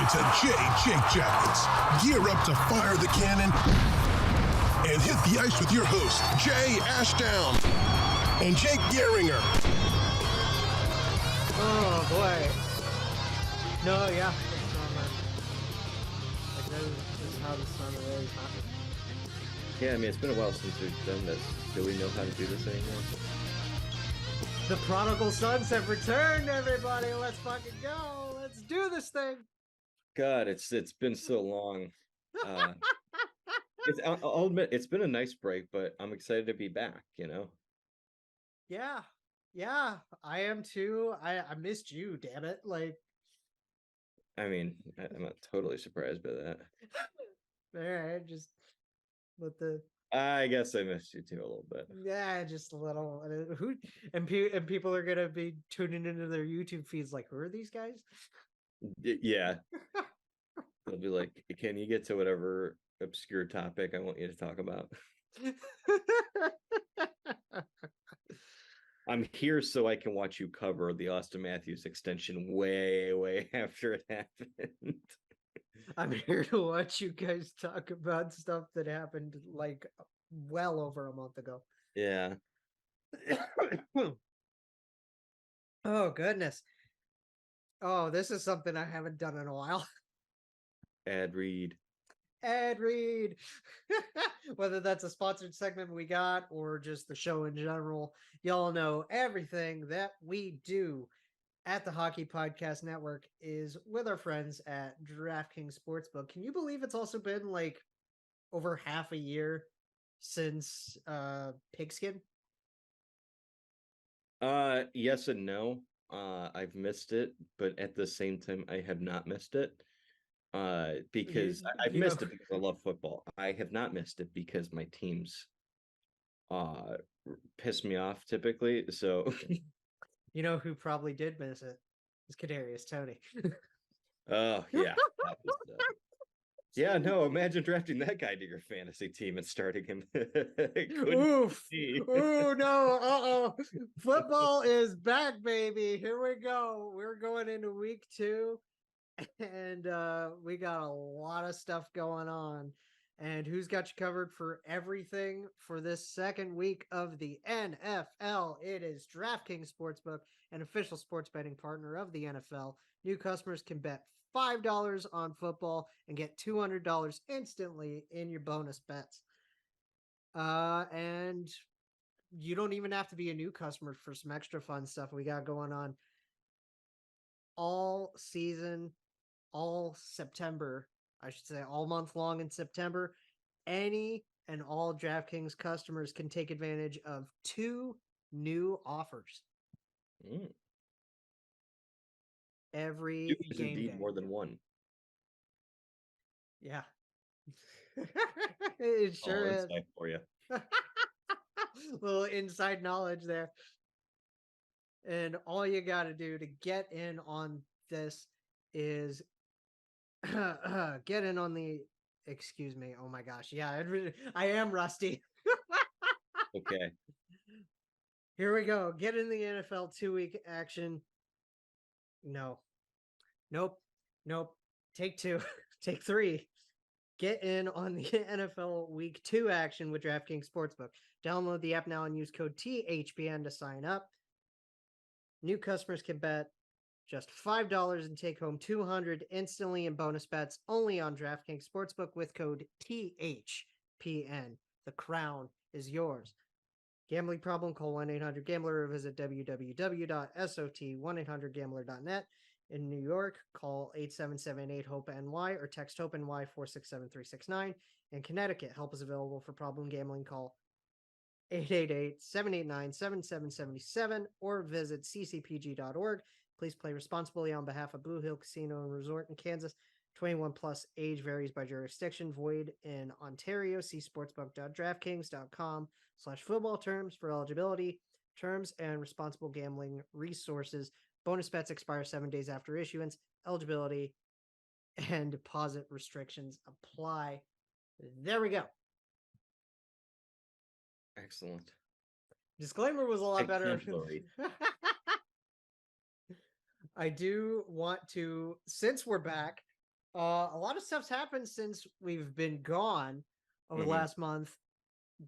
to Jake Jackets. Gear up to fire the cannon and hit the ice with your host, Jay Ashdown and Jake Gehringer. Oh, boy. No, yeah. This is how the summer is, huh? Yeah, I mean, it's been a while since we've done this. Do we know how to do this anymore? The prodigal sons have returned, everybody. Let's fucking go. Let's do this thing. God, it's been so long. I'll admit, it's been a nice break, but I'm excited to be back, you know? Yeah, I am too. I missed you, damn it. Like, I mean, I'm not totally surprised by that. all right, just let the... I guess I missed you too a little bit. Yeah, just a little. And people are gonna be tuning into their YouTube feeds like, who are these guys? Yeah. They'll be like, can you get to whatever obscure topic I want you to talk about? I'm here so I can watch you cover the Auston Matthews extension way after it happened. I'm here to watch you guys talk about stuff that happened like well over a month ago. Yeah. Oh, goodness. Oh, this is something I haven't done in a while. Ad read. Whether that's a sponsored segment we got or just the show in general, y'all know everything that we do at the Hockey Podcast Network is with our friends at DraftKings Sportsbook. Can you believe it's also been like over half a year since Pigskin? Yes and no. I've missed it, but at the same time I have not missed it. Because I've missed it because I love football. I have not missed it because my teams piss me off typically. So you know who probably did miss it? It's Kadarius Toney. Oh yeah. Yeah, no, imagine drafting that guy to your fantasy team and starting him. Oof. Oh no, football is back, baby. Here we go. We're going into week 2. And we got a lot of stuff going on. And who's got you covered for everything for this second week of the NFL? It is DraftKings Sportsbook, an official sports betting partner of the NFL. New customers can bet $5 on football and get $200 instantly in your bonus bets. And you don't even have to be a new customer for some extra fun stuff we got going on all season, all September, I should say all month long in September. Any and all DraftKings customers can take advantage of 2 new offers. Every is game indeed day. more than one. Yeah. It sure is. For you. Little inside knowledge there. And all you got to do to get in on this is get in on the, excuse me. Oh my gosh. Yeah, I am rusty. Okay. Here we go. Get in the NFL 2-week action. No. Nope. Take 2. Take 3. Get in on the NFL Week 2 action with DraftKings Sportsbook. Download the app now and use code THPN to sign up. New customers can bet just $5 and take home $200 instantly in bonus bets only on DraftKings Sportsbook with code THPN. The crown is yours. Gambling problem? Call 1-800-GAMBLER or visit www.sot1800gambler.net. In New York, call 877-8-HOPE-NY or text HOPE-NY 467-369. In Connecticut, help is available for problem gambling. Call 888-789-7777 or visit ccpg.org. Please play responsibly on behalf of Blue Hill Casino and Resort in Kansas. 21 plus, age varies by jurisdiction, void in Ontario. See sportsbook.draftkings.com/football terms for eligibility, terms and responsible gambling resources. Bonus bets expire 7 days after issuance. Eligibility and deposit restrictions apply. There we go. Excellent. Disclaimer was a lot better. Exemplary. I do want to, since we're back, A lot of stuff's happened since we've been gone over the last month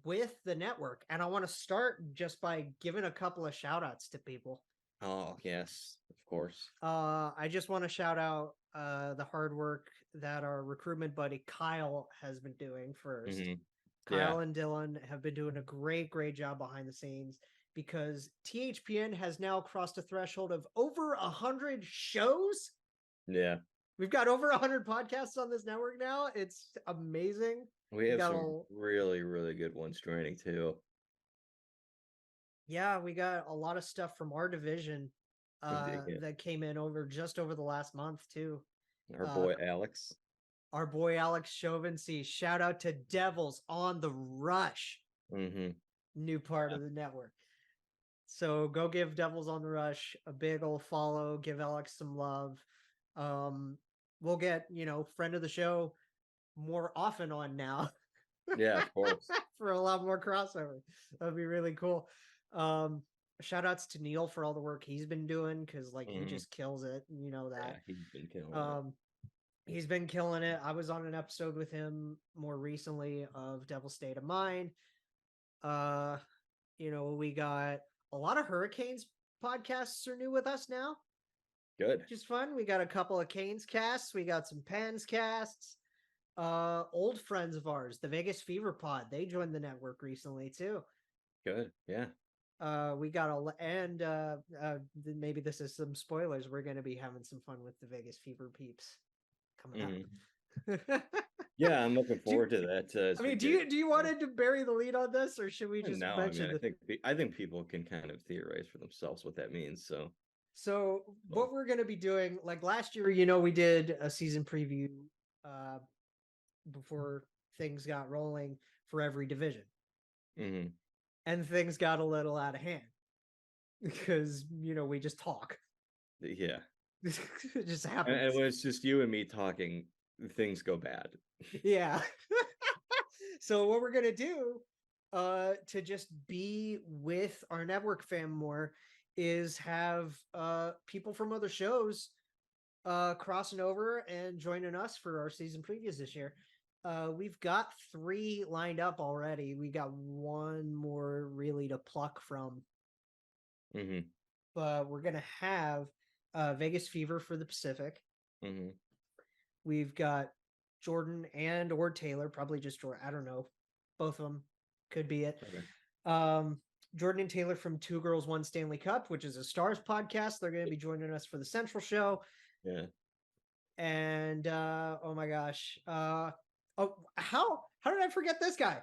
with the network. And I want to start just by giving a couple of shout outs to people. Oh, yes, of course. I just want to shout out the hard work that our recruitment buddy Kyle has been doing first. Kyle and Dylan have been doing a great job behind the scenes because THPN has now crossed a threshold of over 100 shows. Yeah. We've got over 100 podcasts on this network now. It's amazing. We have some really good ones joining too. Yeah, we got a lot of stuff from our division that came in over the last month too. Our boy Alex. Our boy Alex Chauvency. Shout out to Devils on the Rush. New part of the network. So go give Devils on the Rush a big old follow. Give Alex some love. We'll get, friend of the show more often on now. Yeah, of course. For a lot more crossover. That'd be really cool. Shout outs to Neil for all the work he's been doing because he just kills it. You know that. Yeah, he's been killing it. He's been killing it. I was on an episode with him more recently of Devil State of Mind. We got a lot of Hurricanes podcasts are new with us now. Good. Which is fun. We got a couple of Canes casts. We got some Pens casts. Old friends of ours, the Vegas Fever Pod. They joined the network recently too. Good. Yeah. We got maybe this is some spoilers. We're going to be having some fun with the Vegas Fever peeps coming up. Yeah, I'm looking forward to that. Do you want to bury the lead on this, or should we just mention? I think people can kind of theorize for themselves what that means. So what we're going to be doing, like last year, we did a season preview before things got rolling for every division. And things got a little out of hand because, we just talk. Yeah. It just happens. And when it's just you and me talking, things go bad. Yeah. So what we're going to do to just be with our network fam more is have people from other shows crossing over and joining us for our season previews this year. We've got 3 lined up already. We got 1 more really to pluck from. But we're going to have Vegas Fever for the Pacific. We've got Jordan or Taylor, probably just Jordan. I don't know. Both of them could be it. Okay. Jordan and Taylor from Two Girls, One Stanley Cup, which is a Stars podcast. They're going to be joining us for the Central show. Yeah. And oh my gosh. How did I forget this guy?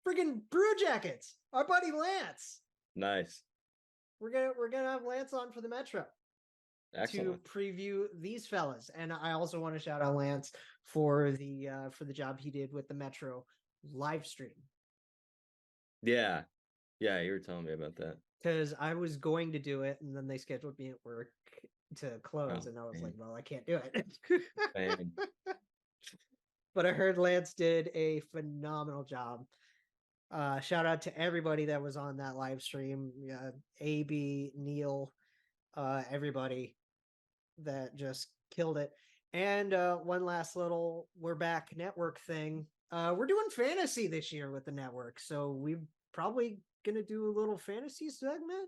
Friggin' Brew Jackets. Our buddy Lance. Nice. We're gonna have Lance on for the Metro. Excellent. To preview these fellas. And I also want to shout out Lance for the job he did with the Metro live stream. Yeah. Yeah, you were telling me about that. Because I was going to do it, and then they scheduled me at work to close, and I was like, well, I can't do it. But I heard Lance did a phenomenal job. Shout out to everybody that was on that live stream. AB, Neil, everybody that just killed it. And one last little we're back network thing. We're doing fantasy this year with the network, so we're probably gonna do a little fantasy segment.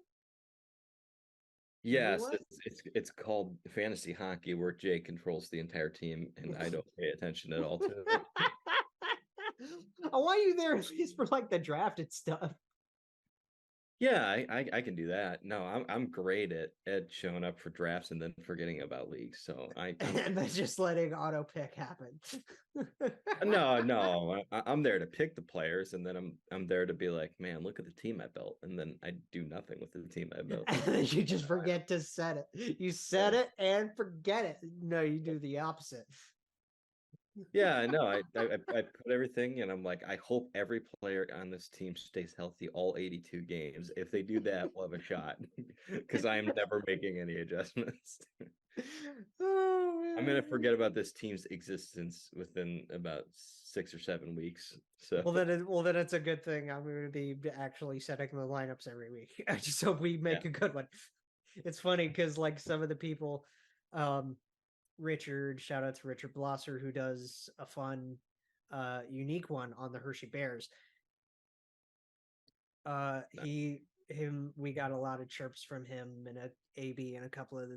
Yes, it's called fantasy hockey, where Jay controls the entire team and I don't pay attention at all to it. I want you there at least for like the drafted stuff. Yeah, I can do that. No, I'm great at showing up for drafts and then forgetting about leagues. So and then just letting auto pick happen. No, I'm there to pick the players, and then I'm there to be like, man, look at the team I built, and then I do nothing with the team I built. And then you just forget to set it. You set it and forget it. No, you do the opposite. Yeah, no, I put everything, and I'm like, I hope every player on this team stays healthy all 82 games. If they do that, we'll have a shot, because I am never making any adjustments. I'm gonna forget about this team's existence within about 6 or 7 weeks. So well, then it's a good thing. I'm going to be actually setting the lineups every week. I just hope we make a good one. It's funny because like some of the people Richard. Shout out to Richard Blosser, who does a fun, unique one on the Hershey Bears. We got a lot of chirps from him and AB and a couple of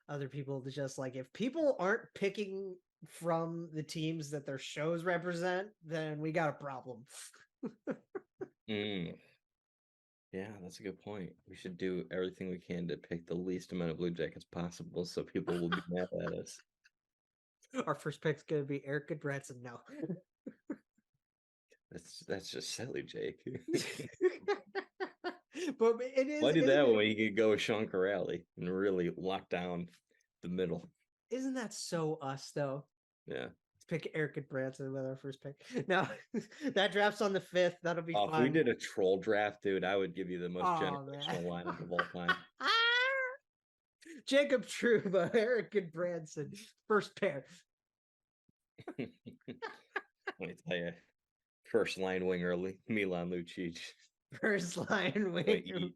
other people to just like, if people aren't picking from the teams that their shows represent, then we got a problem. Yeah, that's a good point. We should do everything we can to pick the least amount of Blue Jackets possible so people will be mad at us. Our first pick's going to be Eric Goodbranson. No. That's just silly, Jake. But it is. Why do that when you could go with Sean Corrali and really lock down the middle? Isn't that so us, though? Yeah. Let's pick Eric Goodbranson with our first pick. Now, that draft's on the 5th. That'll be fun. If we did a troll draft, dude, I would give you the most generational lineup of all time. Jacob Trouba, Eric Goodbranson, first pair. Let me tell you, first line winger Milan Lucic. First line winger.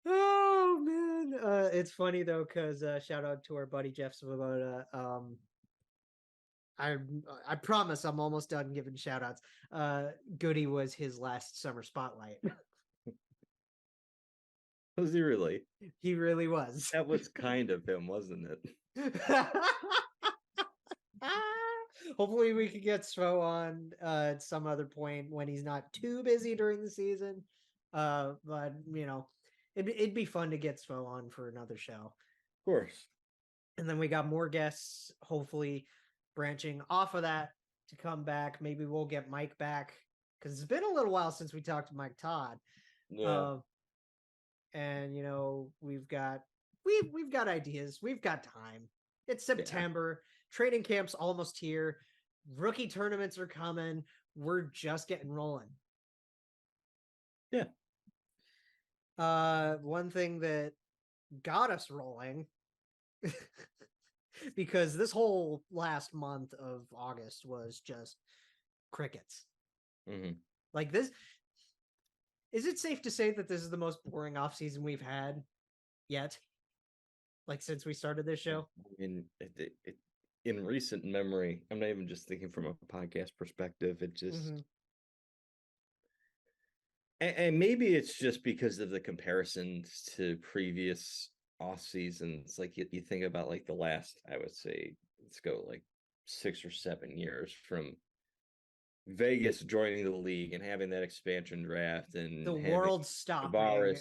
Oh man, it's funny though because shout out to our buddy Jeff Svoboda. I promise I'm almost done giving shout outs. Goody was his last summer spotlight. Was he really? He really was. That was kind of him, wasn't it? Hopefully we could get Svo on at some other point when he's not too busy during the season. But you know, it'd be fun to get Svo on for another show. Of course. And then we got more guests, hopefully branching off of that to come back. Maybe we'll get Mike back because it's been a little while since we talked to Mike Todd. Yeah. And you know, we've got ideas. We've got time. It's September. Yeah. Training camp's almost here. Rookie tournaments are coming. We're just getting rolling. Yeah. One thing that got us rolling because this whole last month of August was just crickets. Mm-hmm. Like this. Is it safe to say that this is the most boring off season we've had yet? Like since we started this show? In recent memory, I'm not even just thinking from a podcast perspective. It just, and maybe it's just because of the comparisons to previous off seasons. Like you think about like the last, I would say, let's go like 6 or 7 years from Vegas joining the league and having that expansion draft and the world stopping.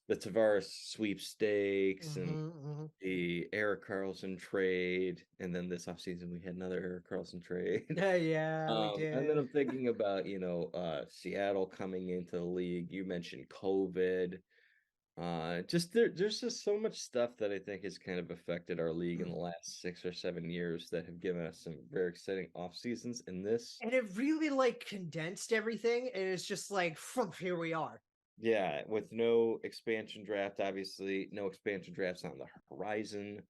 The Tavares sweepstakes and the Erik Karlsson trade. And then this offseason, we had another Erik Karlsson trade. We did. And then I'm thinking about, Seattle coming into the league. You mentioned COVID. There's just so much stuff that I think has kind of affected our league in the last 6 or 7 years that have given us some very exciting off seasons. And it really like condensed everything, and it's just like from here we are. Yeah, with no expansion draft, obviously, no expansion drafts on the horizon.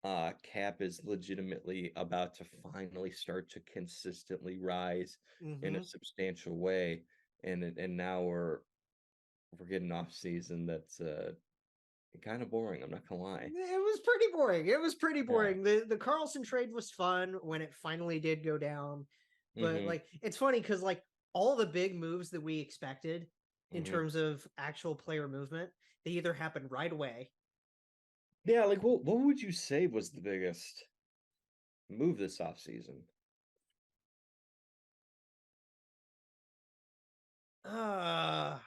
Cap is legitimately about to finally start to consistently rise in a substantial way, and now we're getting off season that's kind of boring. I'm not gonna lie. It was pretty boring. Yeah. The Karlsson trade was fun when it finally did go down, but like it's funny because like all the big moves that we expected in terms of actual player movement, they either happened right away. Yeah, like what would you say was the biggest move this offseason? Because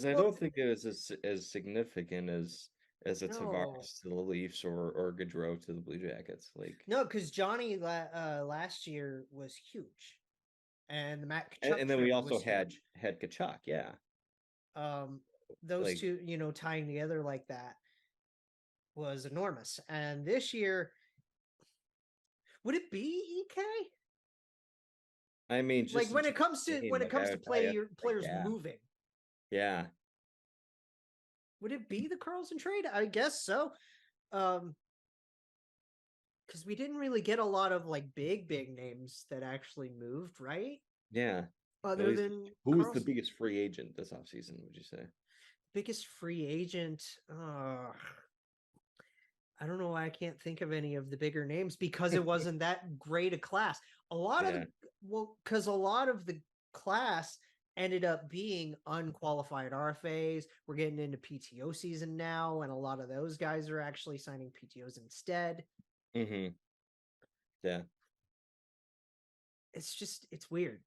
I don't think it is as significant as a Tavares to the Leafs or Gaudreau to the Blue Jackets. Like because Johnny last year was huge. And the Matt Tkachuk and then we also had Tkachuk, yeah. Those two, tying together like that was enormous. And this year, would it be EK? I mean, just like when it comes to players moving. Yeah. Would it be the Karlsson trade? I guess so. Because we didn't really get a lot of like big names that actually moved, right? Yeah. Other than who was the biggest free agent this offseason, would you say? Biggest free agent? I don't know why I can't think of any of the bigger names because it wasn't that great a class. A lot of because a lot of the class ended up being unqualified RFAs. We're getting into PTO season now, and a lot of those guys are actually signing PTOs instead. Mm-hmm. Yeah. It's weird.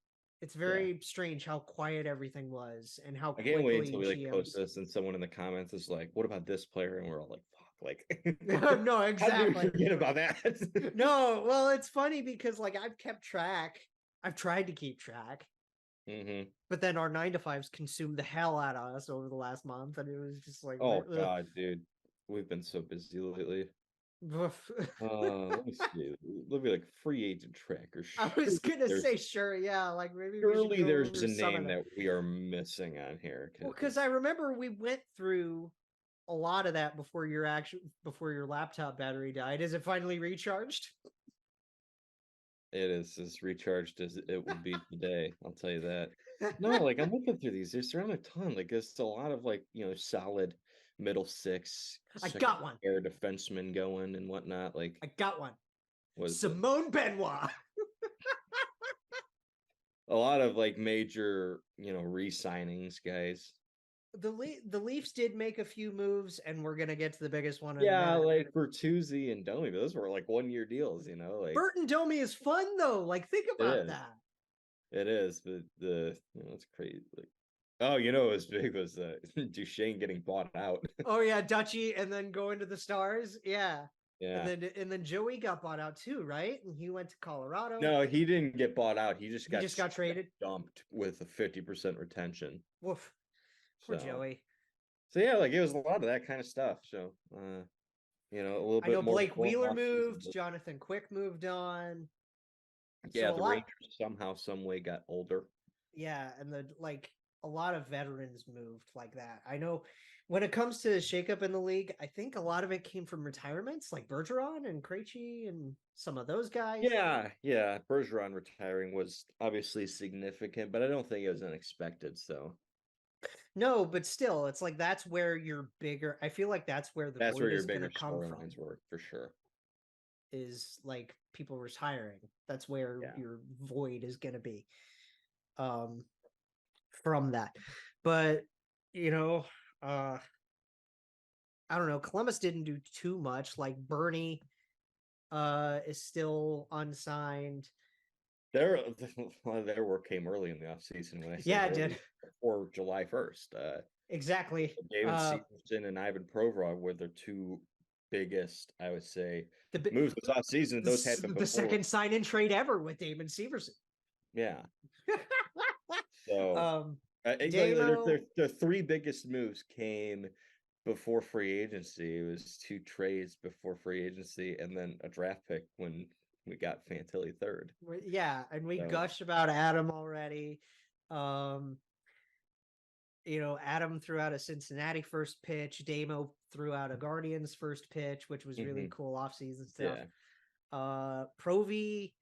It's very strange how quiet everything was and how I can't wait quickly until we GMs... post this and someone in the comments is like, "What about this player?" And we're all like, "Fuck!" Like, no, exactly. How did we forget about that? No, well, it's funny because I've kept track. I've tried to keep track. Mm-hmm. But then our 9-to-5s consumed the hell out of us over the last month, and it was just like, oh god, dude, we've been so busy lately. Let me see. Let me free agent tracker. I was gonna say, sure, yeah, maybe surely there's a name that we are missing on here. Because I remember we went through a lot of that before your laptop battery died. Is it finally recharged? It is as recharged as it will be today. I'll tell you that. No, I'm looking through these. There's around a ton. It's a lot of solid middle six. I got one. Air defenseman going and whatnot. I got one. Was Simone Benoit. A lot of major re-signings, guys. The Leafs did make a few moves, and we're gonna get to the biggest one. Yeah, Bertuzzi and Domi, those were 1-year deals. Burton Domi is fun though. Think about that. It is, but it's crazy. Oh, what was big was Duchesne getting bought out. Oh yeah, Dutchy, and then going to the Stars. Yeah. Yeah. And then Joey got bought out too, right? And he went to Colorado. No, he didn't get bought out. He just got traded, dumped with a 50% retention. Woof. Poor Joey. So yeah, it was a lot of that kind of stuff. So a little bit. I know Blake Wheeler moved. Jonathan Quick moved on. Yeah, so the Rangers somehow, some way got older. Yeah, and a lot of veterans moved like that. I know when it comes to shakeup in the league, I think a lot of it came from retirements, like Bergeron and Krejci and some of those guys. Yeah. Bergeron retiring was obviously significant, but I don't think it was unexpected. So. No, but still, it's that's where your bigger. I feel like that's where your bigger storylines were for sure. Is people retiring. That's where your void is going to be. From that, but I don't know. Columbus didn't do too much. Bernie, is still unsigned. Their work came early in the offseason when I said it did before July 1st. Exactly. David Severson and Ivan Provorov were their two biggest, I would say, moves this offseason. Those had been the second sign-in trade ever with Damon Severson. Yeah. So the three biggest moves came before free agency. It was 2 trades before free agency, and then a draft pick when we got Fantilli third. Yeah, and we gushed about Adam already. Adam threw out a Cincinnati first pitch. Damo threw out a Guardians first pitch, which was really cool offseason stuff. Yeah. Provi,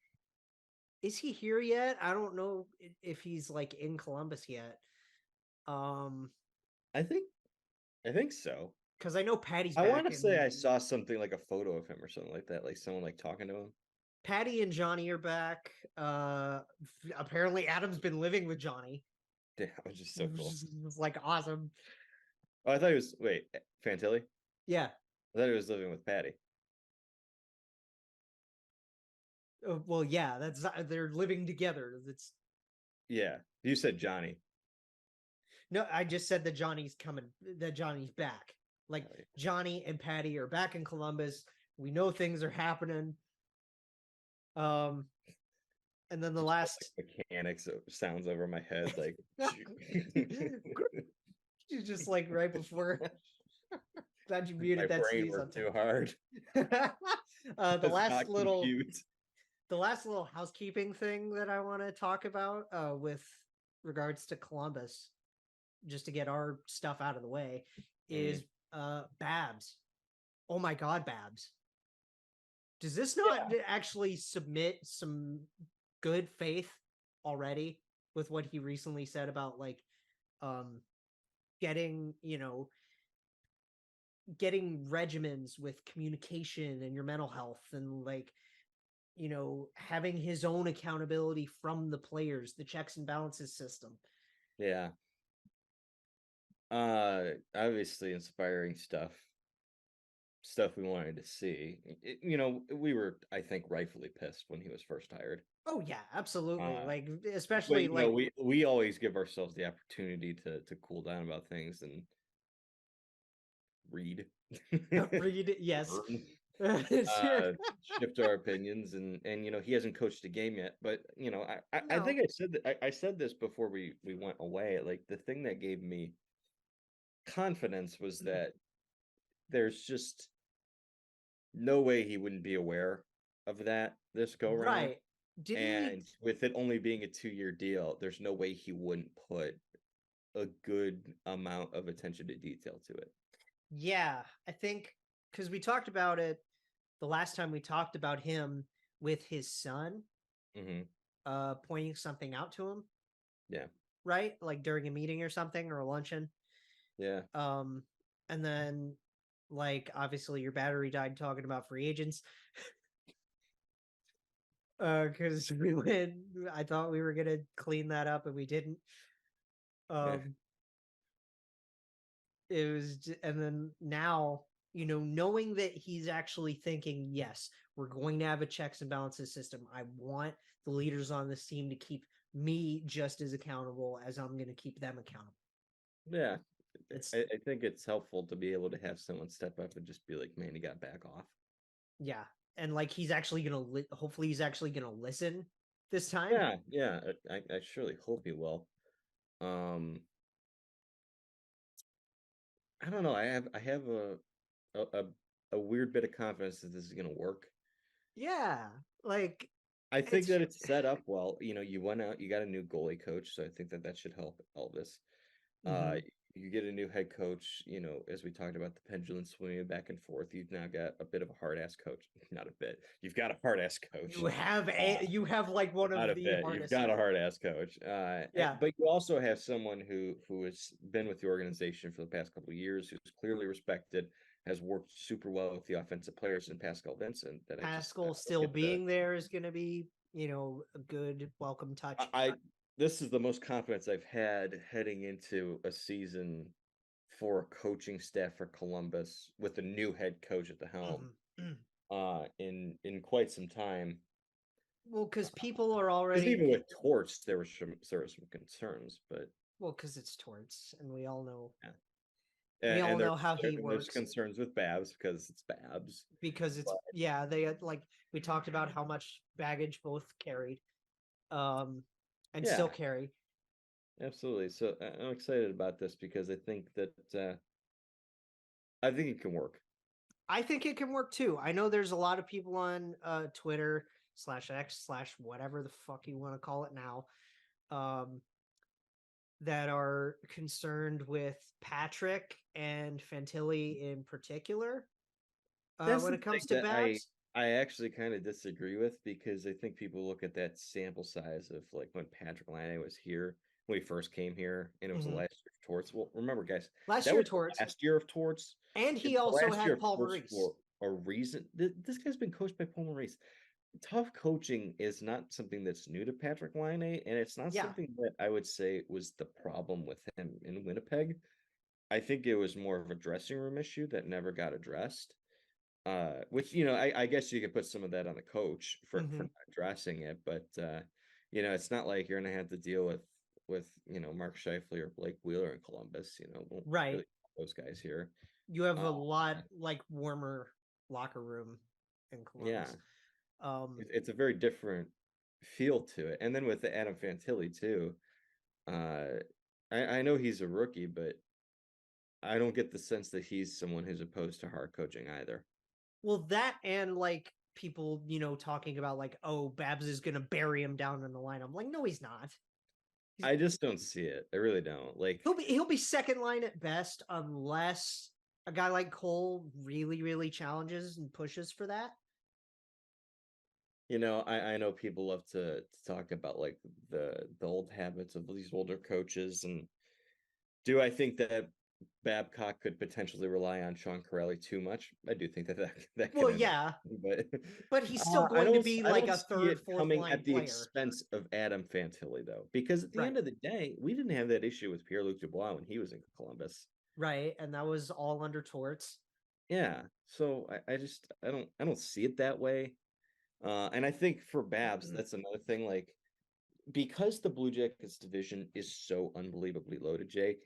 is he here yet? I don't know if he's in Columbus yet. I think so. Because I know Patty's back. I want to say I saw something a photo of him or something like that, someone talking to him. Patty and Johnny are back. Apparently Adam's been living with Johnny. Yeah, which is so cool. It's awesome. Oh, I thought he was Fantilli? Yeah. I thought he was living with Patty. Well, yeah, they're living together. Yeah. You said Johnny. No, I just said that Johnny's coming, that Johnny's back. Johnny and Patty are back in Columbus. We know things are happening. And then the last mechanics sounds over my head she's just right before. Glad you muted that sneeze on too hard. The last little housekeeping thing that I want to talk about with regards to Columbus, just to get our stuff out of the way, is Babs. Oh my God, Babs. Does this not actually submit some good faith already with what he recently said about getting, getting regimens with communication and your mental health, and like, having his own accountability from the players, the checks and balances system. Yeah. Obviously inspiring stuff we wanted to see. We were, I think, rightfully pissed when he was first hired. Oh yeah, absolutely. Like, But especially like we always give ourselves the opportunity to cool down about things and read. read it. Yes. Shift our opinions, and he hasn't coached a game yet, but I No. think I said this before we went away. Like, the thing that gave me confidence was that there's just no way he wouldn't be aware of that this go round. Right. And with it only being a 2-year deal, there's no way he wouldn't put a good amount of attention to detail to it. Yeah, I think because we talked about it the last time we talked about him with his son, pointing something out to him. Yeah. Right? Like during a meeting or something, or a luncheon. Yeah. And then, like, obviously your battery died talking about free agents. Because I thought we were gonna clean that up and we didn't. It was, and then now, knowing that he's actually thinking, yes, we're going to have a checks and balances system. I want the leaders on this team to keep me just as accountable as I'm going to keep them accountable. Yeah. I think it's helpful to be able to have someone step up and just be like, man, you got to back off. Yeah. And like, he's actually going to, hopefully he's actually going to listen this time. Yeah. I surely hope he will. I don't know. I have a weird bit of confidence that this is going to work. Yeah. Like, I think that it's set up well. You went out, you got a new goalie coach, so I think that should help Elvis. You get a new head coach, as we talked about the pendulum swinging back and forth. You've now got a bit of a hard ass coach. Not a bit. You've got a hard ass coach. You have like one of the hardest. You've got a hard ass coach. Yeah. But you also have someone who has been with the organization for the past couple of years, who's clearly respected, has worked super well with the offensive players, and Pascal Vincent. Pascal still being there is going to be, a good welcome touch. This is the most confidence I've had heading into a season for a coaching staff for Columbus with a new head coach at the helm in quite some time. Well, because people are already, even with Torts, there were some concerns, but because it's Torts, and we all know. Yeah. We all know how he works. There's concerns with Babs because it's Babs. Because it's they had, like, we talked about how much baggage both carried, and still carry. Absolutely. So I'm excited about this because I think that I think it can work. I think it can work too. I know there's a lot of people on Twitter /X/ whatever the fuck you want to call it now, that are concerned with Patrick and Fantilli in particular. When it comes to Babs, I actually kind of disagree with, because I think people look at that sample size of like when Patrick Laine was here, when he first came here, and it was the last year of Torts. Well, remember, guys, last year of Torts, and he also had Paul Maurice for a reason. This guy's been coached by Paul Maurice. Tough coaching is not something that's new to Patrick Laine, and it's not something that I would say was the problem with him in Winnipeg. I think it was more of a dressing room issue that never got addressed. Which, I guess you could put some of that on the coach for not addressing it, but it's not like you're gonna have to deal with Mark Scheifele or Blake Wheeler in Columbus. Right? Really, those guys here. You have a lot like warmer locker room in Columbus. It's a very different feel to it, and then with the Adam Fantilli too. I know he's a rookie, but I don't get the sense that he's someone who's opposed to hard coaching either. Well, that, and like people, talking about like, oh, Babs is going to bury him down in the line. I'm like, no, he's not. I just don't see it. I really don't. Like, he'll be second line at best, unless a guy like Cole really, really challenges and pushes for that. I know people love to talk about like the old habits of these older coaches, and do I think that Babcock could potentially rely on Sean Corelli too much. I do think that Well, could end up, yeah, but he's still I going to don't be I like don't a see third, it fourth coming line at the player. expense of Adam Fantilli though, because at the Right. end of the day, we didn't have that issue with Pierre-Luc Dubois when he was in Columbus. Right. And that was all under Torts. Yeah, so I don't see it that way. And I think for Babs, that's another thing. Like, because the Blue Jackets division is so unbelievably loaded, Jake,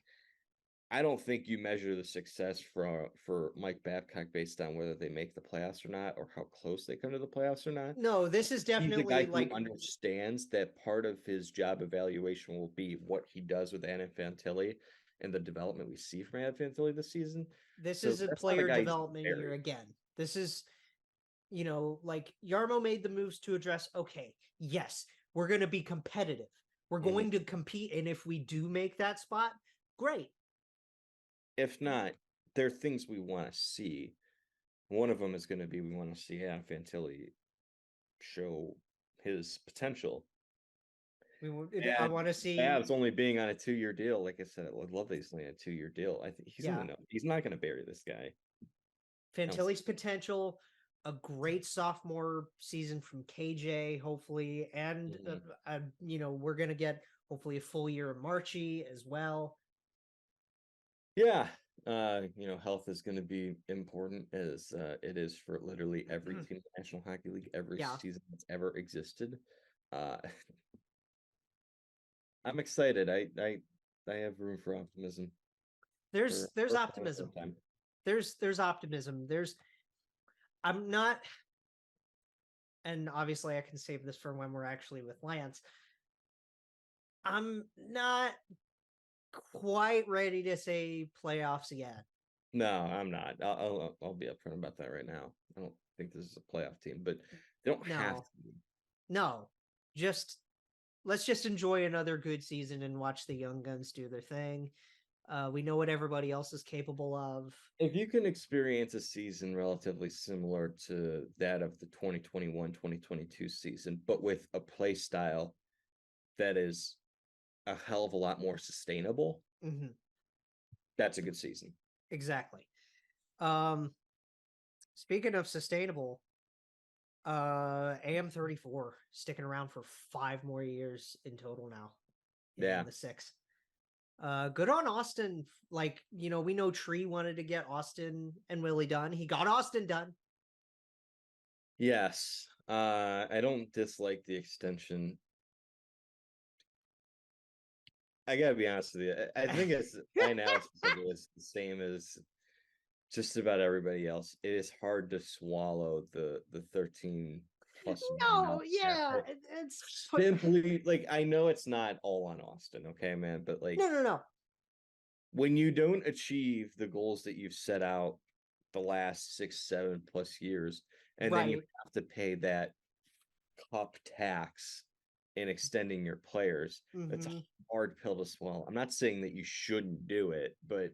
I don't think you measure the success for Mike Babcock based on whether they make the playoffs or not, or how close they come to the playoffs or not. No, this is He's a guy definitely who like understands that part of his job evaluation will be what he does with Adam Fantilli and the development we see from Adam Fantilli this season. this So is a that's not a player guy he's development year buried. again. This is, like Yarmo made the moves to address, okay, yes, we're going to be competitive. We're going to compete. And if we do make that spot, great. If not, there are things we want to see. One of them is going to be we want to see Adam Fantilli show his potential. I want to see. Babs only being on a 2-year deal. Like I said, I would love that he's only on a 2-year deal. I think he's gonna know. He's not gonna bury this guy. Fantilli's potential, a great sophomore season from KJ, hopefully, and we're gonna get hopefully a full year of Marchie as well. Yeah, health is going to be important as it is for literally every team in the National Hockey League every season that's ever existed. I'm excited. I have room for optimism. There's optimism. There's optimism. I'm not, and obviously I can save this for when we're actually with Lance. I'm not quite ready to say playoffs yet. No, I'm not. I'll be upfront about that right now. I don't think this is a playoff team, but they don't have to be. No, let's just enjoy another good season and watch the young guns do their thing. We know what everybody else is capable of. If you can experience a season relatively similar to that of the 2021-2022 season, but with a play style that is a hell of a lot more sustainable, that's a good season. Exactly. Speaking of sustainable, AM34 sticking around for 5 more years in total now. Yeah. The 6. Good on Auston. Like, we know Tree wanted to get Auston and Willie done. He got Auston done. Yes. I don't dislike the extension. I gotta be honest with you. I think my analysis of it is the same as just about everybody else. It is hard to swallow the 13 plus. No, yeah, it's simply like, I know it's not all on Auston, okay, man, but like, no. When you don't achieve the goals that you've set out the last 6-7+ years, and then you have to pay that cup tax in extending your players, that's a hard pill to swallow. I'm not saying that you shouldn't do it, but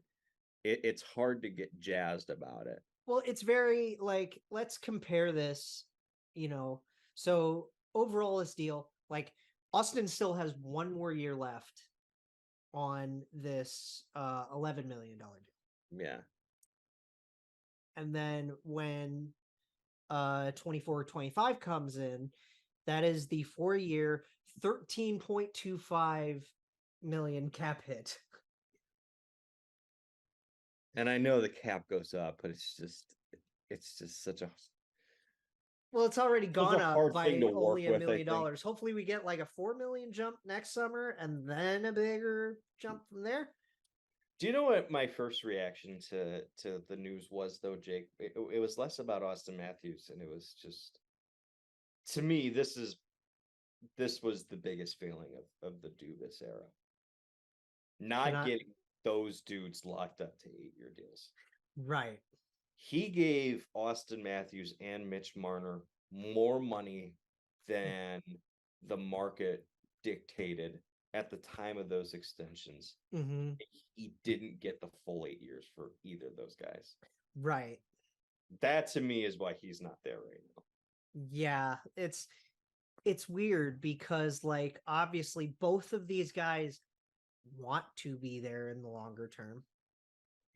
it's hard to get jazzed about it. Well, it's very like, let's compare this, so overall this deal, like Auston still has 1 more year left on this $11 million deal. Yeah. And then when 24-25 comes in, that is the 4-year $13.25 million cap hit. And I know the cap goes up, but it's just such a Well, it's already gone up by only $1 million. Hopefully we get like a $4 million jump next summer and then a bigger jump from there. Do you know what my first reaction to the news was, though, Jake? It was less about Auston Matthews, and it was just, to me, this was the biggest failing of the Dubas era. Not getting those dudes locked up to 8-year deals. Right. He gave Auston Matthews and Mitch Marner more money than the market dictated at the time of those extensions. He didn't get the full 8 years for either of those guys. Right. That to me is why he's not there right now. Yeah, it's weird because like obviously both of these guys want to be there in the longer term.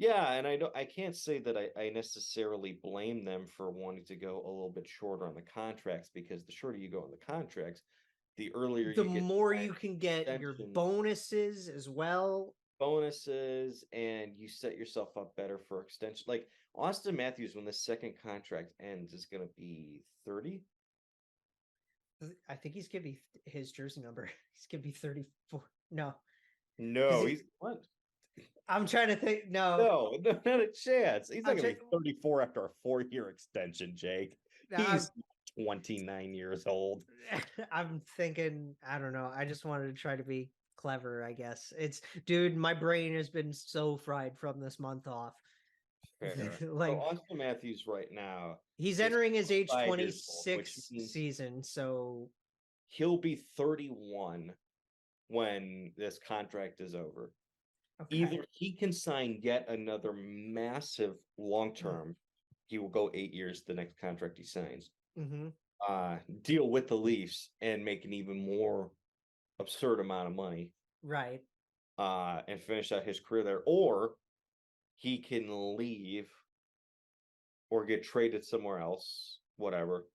Yeah, and I can't say that I necessarily blame them for wanting to go a little bit shorter on the contracts, because the shorter you go on the contracts, the earlier The you get more you can get your extensions, bonuses as well. bonuses, and you set yourself up better for extension. Like Auston Matthews, when the second contract ends, is going to be 30. I think he's gonna be his jersey number. He's gonna be 34. No, No, he's what? I'm trying to think. No, not a chance. He's not I'm going to be 34 after a 4-year extension, Jake. He's 29 years old. I'm thinking, I don't know. I just wanted to try to be clever, I guess. Dude, my brain has been so fried from this month off. Like Auston Matthews right now, he's entering his age 26 season, so he'll be 31 when this contract is over. Okay. Either he can sign yet another massive long-term, he will go 8 years the next contract he signs. Deal with the Leafs and make an even more absurd amount of money, right? And finish out his career there, or he can leave or get traded somewhere else, whatever,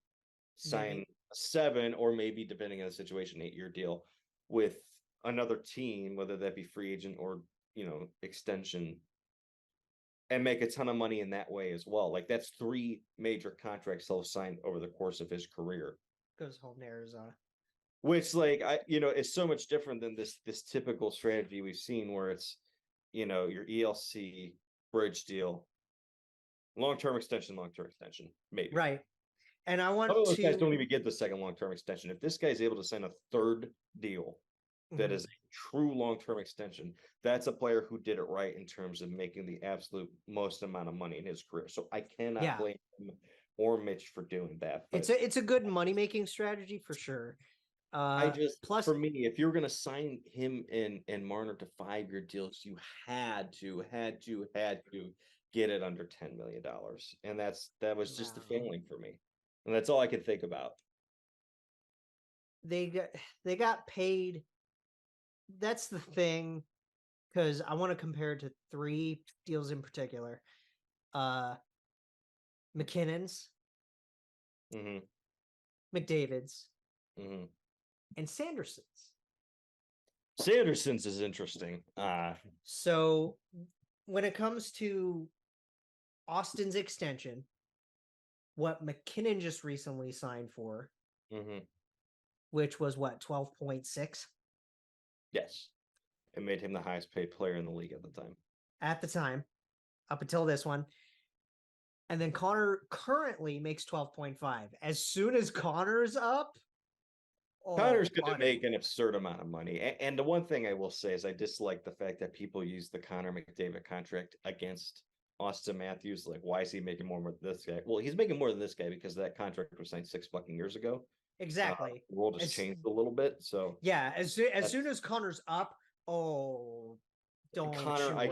sign a 7, or maybe, depending on the situation, 8-year deal with another team, whether that be free agent or, extension, and make a ton of money in that way as well. Like, that's 3 major contracts he'll sign over the course of his career. Goes home to Arizona. Which, like, is so much different than this typical strategy we've seen, where it's, your ELC bridge deal, long-term extension, maybe. Right. And I want those guys don't even get the second long-term extension. If this guy's able to sign a third deal that is a true long-term extension, that's a player who did it right in terms of making the absolute most amount of money in his career. So I cannot blame him or Mitch for doing that. It's a good money-making strategy for sure. Plus, for me, if you're going to sign him and Marner to 5-year deals, you had to get it under $10 million, and that was just a failing for me, and that's all I could think about. They got paid. That's the thing, because I want to compare it to 3 deals in particular. McKinnon's, McDavid's, and Sanderson's. Sanderson's is interesting. So when it comes to Austin's extension, what McKinnon just recently signed for, which was what, 12.6? Yes. It made him the highest paid player in the league at the time. Up until this one. And then Connor currently makes 12.5. As soon as Connor's up, Connor's going to make an absurd amount of money. And the one thing I will say is I dislike the fact that people use the Connor McDavid contract against Auston Matthews. Like, why is he making more than this guy? Well, he's making more than this guy because that contract was signed 6 fucking years ago. Exactly. The world has changed a little bit. So yeah, as soon as Connor's up, don't Connor,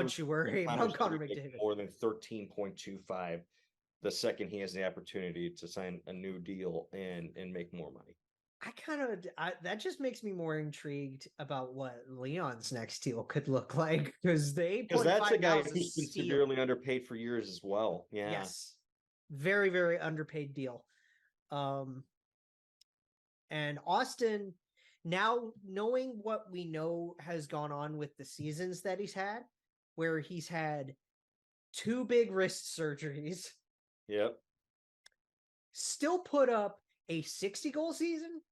you worry about Connor McDavid. More than 13.25 the second he has the opportunity to sign a new deal and make more money. That just makes me more intrigued about what Leon's next deal could look like, because that's a guy who's been severely underpaid for years as well. Yeah. Yes. Very, very underpaid deal. And Austin, now knowing what we know has gone on with the seasons that he's had, where he's had 2 big wrist surgeries. Yep. Still put up a 60-goal season,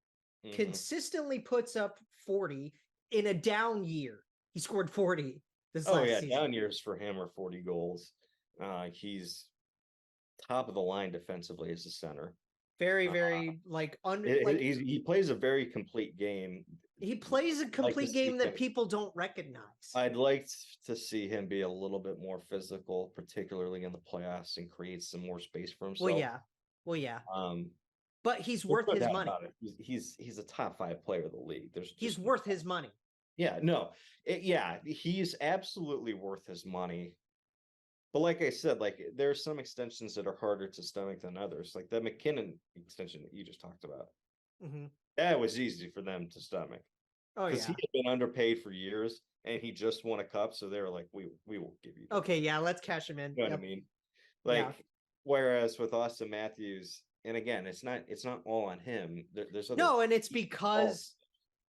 consistently puts up 40 in a down year. He scored 40 this last season. Down years for him are 40 goals. He's top of the line defensively as a center. Very, very he plays a very complete game. He plays a complete game that people don't recognize. I'd like to see him be a little bit more physical, particularly in the playoffs, and create some more space for himself. Well, yeah. But he's worth his money. He's a top 5 player of the league. He's worth his money. Yeah, no. He's absolutely worth his money. But like I said, there are some extensions that are harder to stomach than others. Like the McKinnon extension that you just talked about. That was easy for them to stomach. Oh because yeah. he had been underpaid for years and he just won a cup, so they were like, we will give you. Okay, yeah, let's cash him in. You know Yep. what I mean? Like, whereas with Auston Matthews, and again, it's not all on him. There's other No, and it's because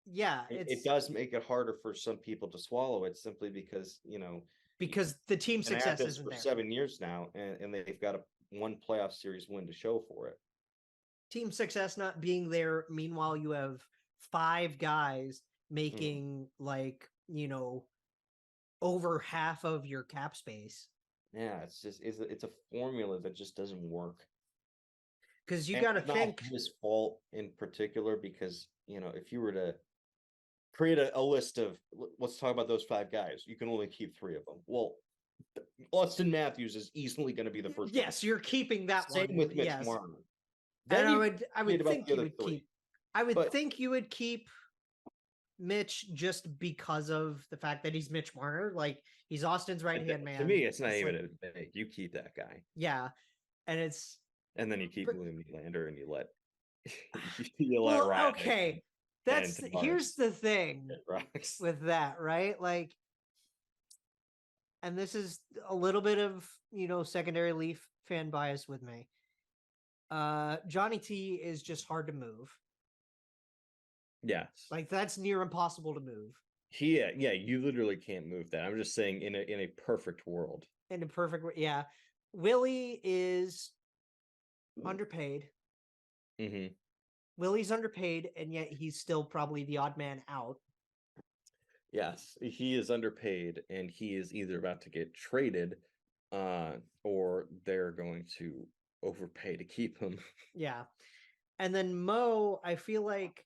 it does make it harder for some people to swallow it simply because the team been at success this isn't for there. 7 years now, and they've got one playoff series win to show for it. Team success not being there. Meanwhile, you have 5 guys making over half of your cap space. Yeah, it's a formula that just doesn't work. Because you got to think his fault in particular, because if you were to create a list of, let's talk about those 5 guys, you can only keep 3 of them. Well, Auston Matthews is easily going to be the first. Yes, you're keeping that Same one. with Mitch Yes. Marner. And I would think you would keep. I would think you would keep Mitch just because of the fact that he's Mitch Marner. Like, he's Austin's right-hand man. To me, it's not even a debate. You keep that guy. Yeah. And then you keep William Nylander and you let Ryan. Okay. Here's the thing with that, right? Like, and this is a little bit of, secondary Leaf fan bias with me. Johnny T is just hard to move. Yes. Like, that's near impossible to move. Yeah, you literally can't move that. I'm just saying in a perfect world. In a perfect world, yeah. Willie is underpaid. Mm-hmm. Willie's underpaid, and yet he's still probably the odd man out. Yes, he is underpaid, and he is either about to get traded, or they're going to overpay to keep him. Yeah. And then Mo, I feel like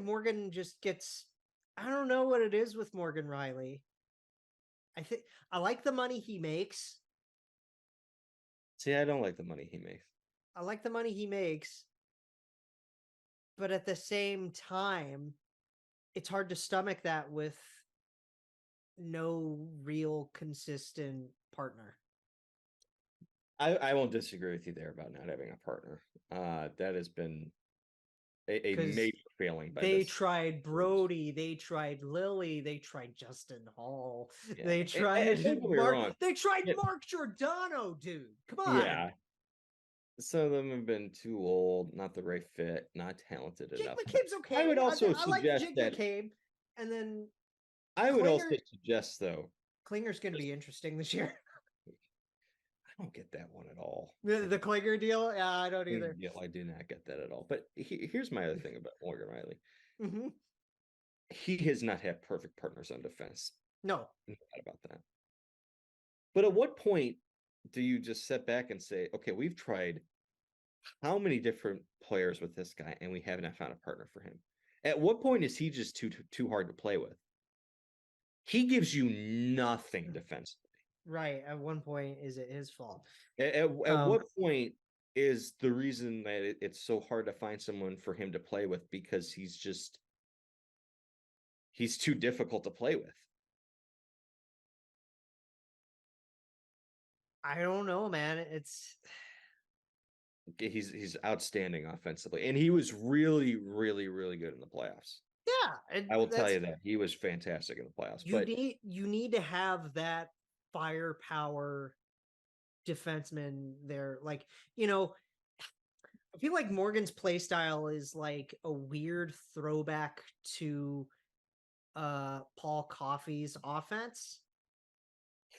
Morgan just gets, I don't know what it is with Morgan Riley. I like the money he makes. See, I don't like the money he makes. I like the money he makes. But at the same time, it's hard to stomach that with no real consistent partner. I won't disagree with you there about not having a partner. That has been a major failing. They tried Brody, they tried Lily, they tried Justin Hall, they tried Mark. They tried Mark Giordano, dude. Come on. Yeah. Some of them have been too old, not the right fit, not talented enough. Jake McCabe's okay. I would also suggest like Jake McCabe, and then I would also suggest though, Klinger's going to be interesting this year. I don't get that one at all. The Klinger deal? Yeah, I don't either. Yeah, I do not get that at all. But here's my other thing about Morgan Riley. Mm-hmm. He has not had perfect partners on defense. No. Not about that. But at what point do you just sit back and say, okay, we've tried how many different players with this guy, and we haven't found a partner for him? At what point is he just too hard to play with? He gives you nothing defensively. Right. At one point, is it his fault? At what point is the reason that it's so hard to find someone for him to play with because he's too difficult to play with? I don't know, man. He's outstanding offensively, and he was really, really, really good in the playoffs. Yeah, I will tell you that he was fantastic in the playoffs. You need to have that firepower defenseman there. Like, I feel like Morgan's play style is like a weird throwback to Paul Coffey's offense.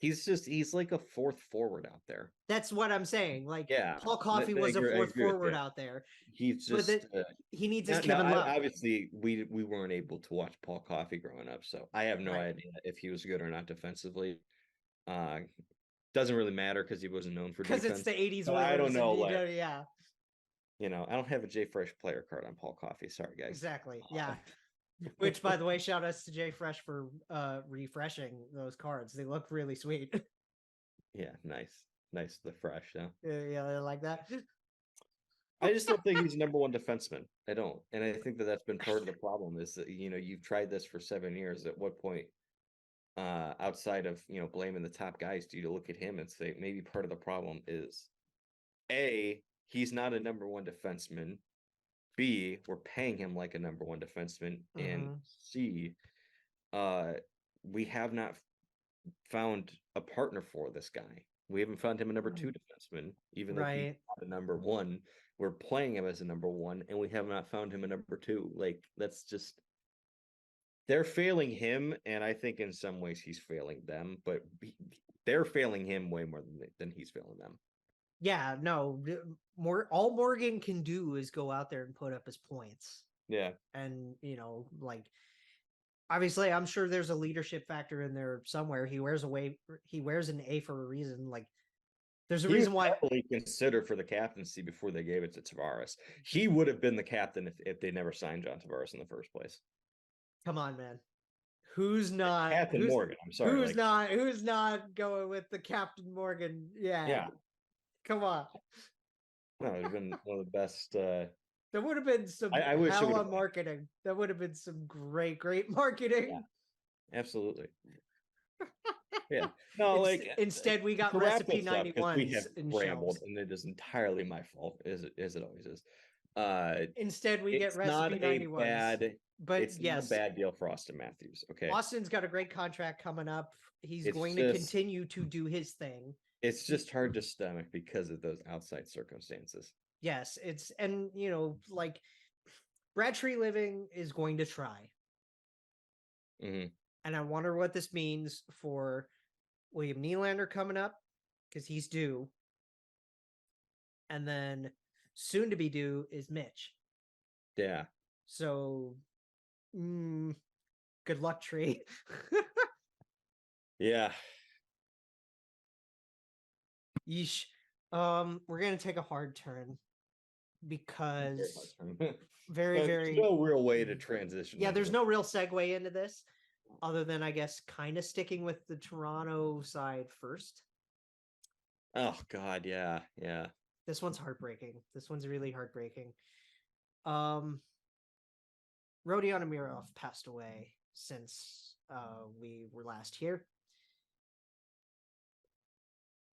He's like a fourth forward out there. That's what I'm saying. Like, yeah, Paul Coffey was a fourth forward out there. He's just he needs his Kevin Love. Obviously, we weren't able to watch Paul Coffey growing up, so I have no idea if he was good or not defensively. Doesn't really matter because he wasn't known for defense. Because it's the 80s. I don't know. Yeah. I don't have a Jay Fresh player card on Paul Coffey. Sorry, guys. Exactly. Yeah. Which, by the way, shout outs to Jay Fresh for refreshing those cards. They look really sweet. Yeah, nice. The fresh, yeah. Yeah, I like that. I just don't think he's number one defenseman. I don't, and I think that's been part of the problem. Is that you've tried this for 7 years. At what point, outside of blaming the top guys, do you look at him and say maybe part of the problem is, A, he's not a number one defenseman. B, we're paying him like a number one defenseman, and Mhm. C, we have not found a partner for this guy. We haven't found him a number two defenseman, even though he's Right. not a number one. We're playing him as a number one, and we have not found him a number two. Like, that's just they're failing him, and I think in some ways he's failing them, but they're failing him way more than he's failing them. Yeah, no, all Morgan can do is go out there and put up his points. Yeah. And, like, obviously I'm sure there's a leadership factor in there somewhere. He wears an A for a reason. Like, there's a reason why he considered for the captaincy before they gave it to Tavares. He would have been the captain if they never signed John Tavares in the first place. Come on, man. Who's not Captain Morgan? I'm sorry. Who's not going with the Captain Morgan? Yeah. Come on. No, it would have been one of the best. There would have been some I wish hella marketing. That would have been some great marketing. Yeah, absolutely. Yeah. No, instead we got Recipe 91. We have rambled, and it is entirely my fault, as it always is. Instead, we get Recipe 91. But it's not a bad deal for Auston Matthews. Okay. Austin's got a great contract coming up. He's going to continue to do his thing. It's just hard to stomach because of those outside circumstances. Yes, and like Brad Treliving is going to try. Mm-hmm. And I wonder what this means for William Nylander coming up, because he's due. And then soon to be due is Mitch. Yeah. So good luck, Tree. Yeah. Yeesh. We're gonna take a hard turn because very there's no real way to transition. Yeah, there's no real segue into this, other than I guess kind of sticking with the Toronto side first. Oh God, yeah. This one's heartbreaking. This one's really heartbreaking. Rodion Amirov passed away since we were last here.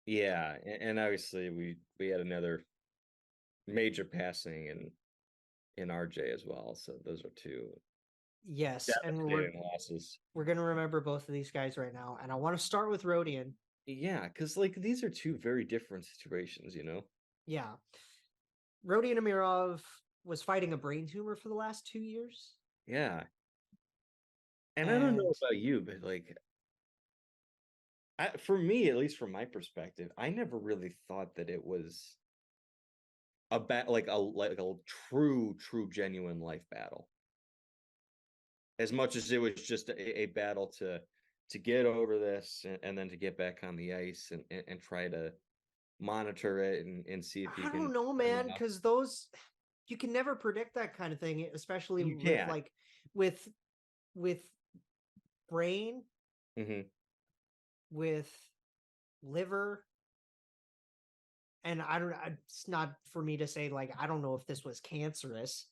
Yeah, and obviously we had another major passing in RJ as well. So those are two. Yes, and losses. We're gonna remember both of these guys right now, and I want to start with Rodion. Yeah, because these are two very different situations, Yeah, Rodion Amirov was fighting a brain tumor for the last 2 years. Yeah, and I don't know about you, but for me, at least from my perspective, I never really thought that it was a true genuine life battle. As much as it was just a battle to get over this and then to get back on the ice and try to monitor it and see if you can. I don't know, man, because you can never predict that kind of thing, especially with brain. Mm-hmm. With liver, and it's not for me to say, like, I don't know if this was cancerous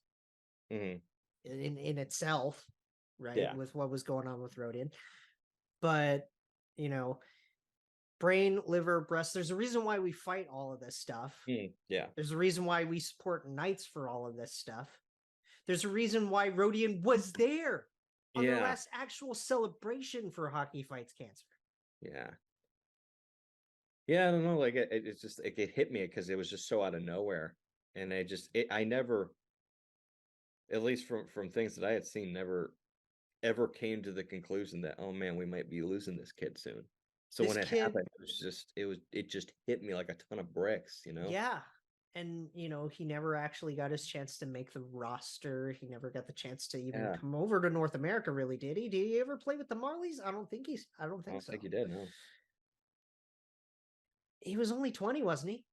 in itself, right? Yeah. With what was going on with Rodion, but brain, liver, breast, there's a reason why we fight all of this stuff. Yeah, there's a reason why we support Knights for all of this stuff. There's a reason why Rodion was there on the last actual celebration for Hockey Fights Cancer. Yeah, I don't know. It's just it hit me because it was just so out of nowhere, and I never, at least from things that I had seen, never ever came to the conclusion that, oh man, we might be losing this kid soon. So when it happened, it just hit me like a ton of bricks, Yeah. And, he never actually got his chance to make the roster. He never got the chance to even come over to North America, really, did he? Did he ever play with the Marlies? I don't think so. I don't think he did, no. He was only 20, wasn't he?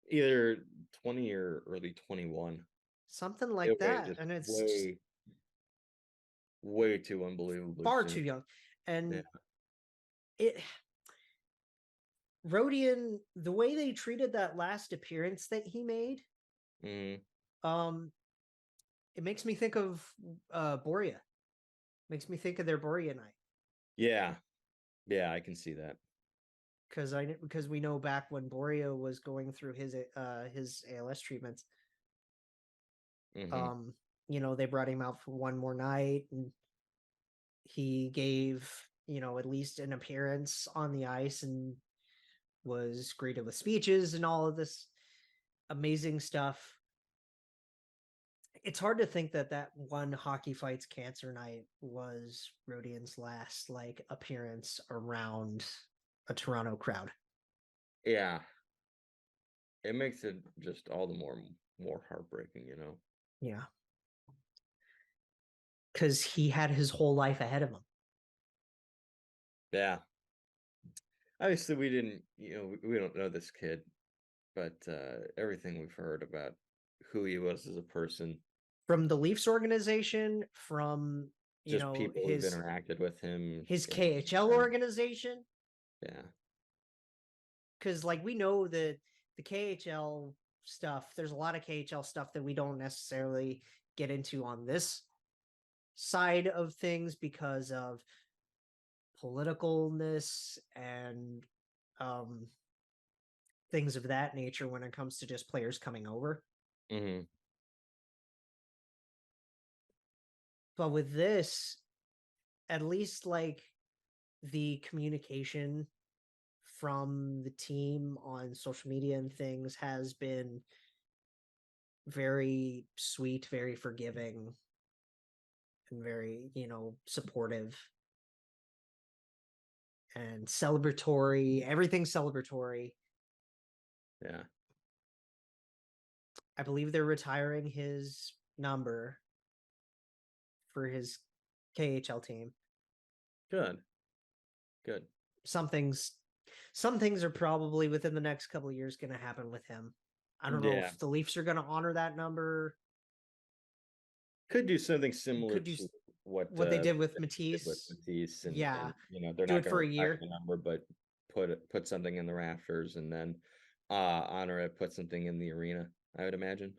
Either 20 or early 21. Something like that. And it's way too unbelievable. Far too young. And Rodion, the way they treated that last appearance that he made, it makes me think of Boria. Makes me think of their Boria night. Yeah, I can see that. Because we know back when Boria was going through his ALS treatments, Mm-hmm. They brought him out for one more night, and he gave, at least an appearance on the ice and was greeted with speeches and all of this amazing stuff. It's hard to think that one Hockey Fights Cancer night was Rodion's last appearance around a Toronto crowd. Yeah. It makes it just all the more heartbreaking, Yeah. Because he had his whole life ahead of him. Yeah. Obviously, we didn't, we don't know this kid, but everything we've heard about who he was as a person, from the Leafs organization, from just people who've interacted with him, his KHL organization. Yeah. Because we know that the KHL stuff, there's a lot of KHL stuff that we don't necessarily get into on this side of things because of politicalness and things of that nature when it comes to just players coming over. Mm-hmm. But with this, at least the communication from the team on social media and things has been very sweet, very forgiving, and very, supportive and celebratory. Everything's celebratory. Yeah. I believe they're retiring his number for his KHL team. Good. Some things are probably within the next couple of years going to happen with him. I don't know if the Leafs are going to honor that number. Could do something similar to what they did with Matisse. And, they're do not it for a year, the number, but put something in the rafters and then honor it. Put something in the arena. I would imagine.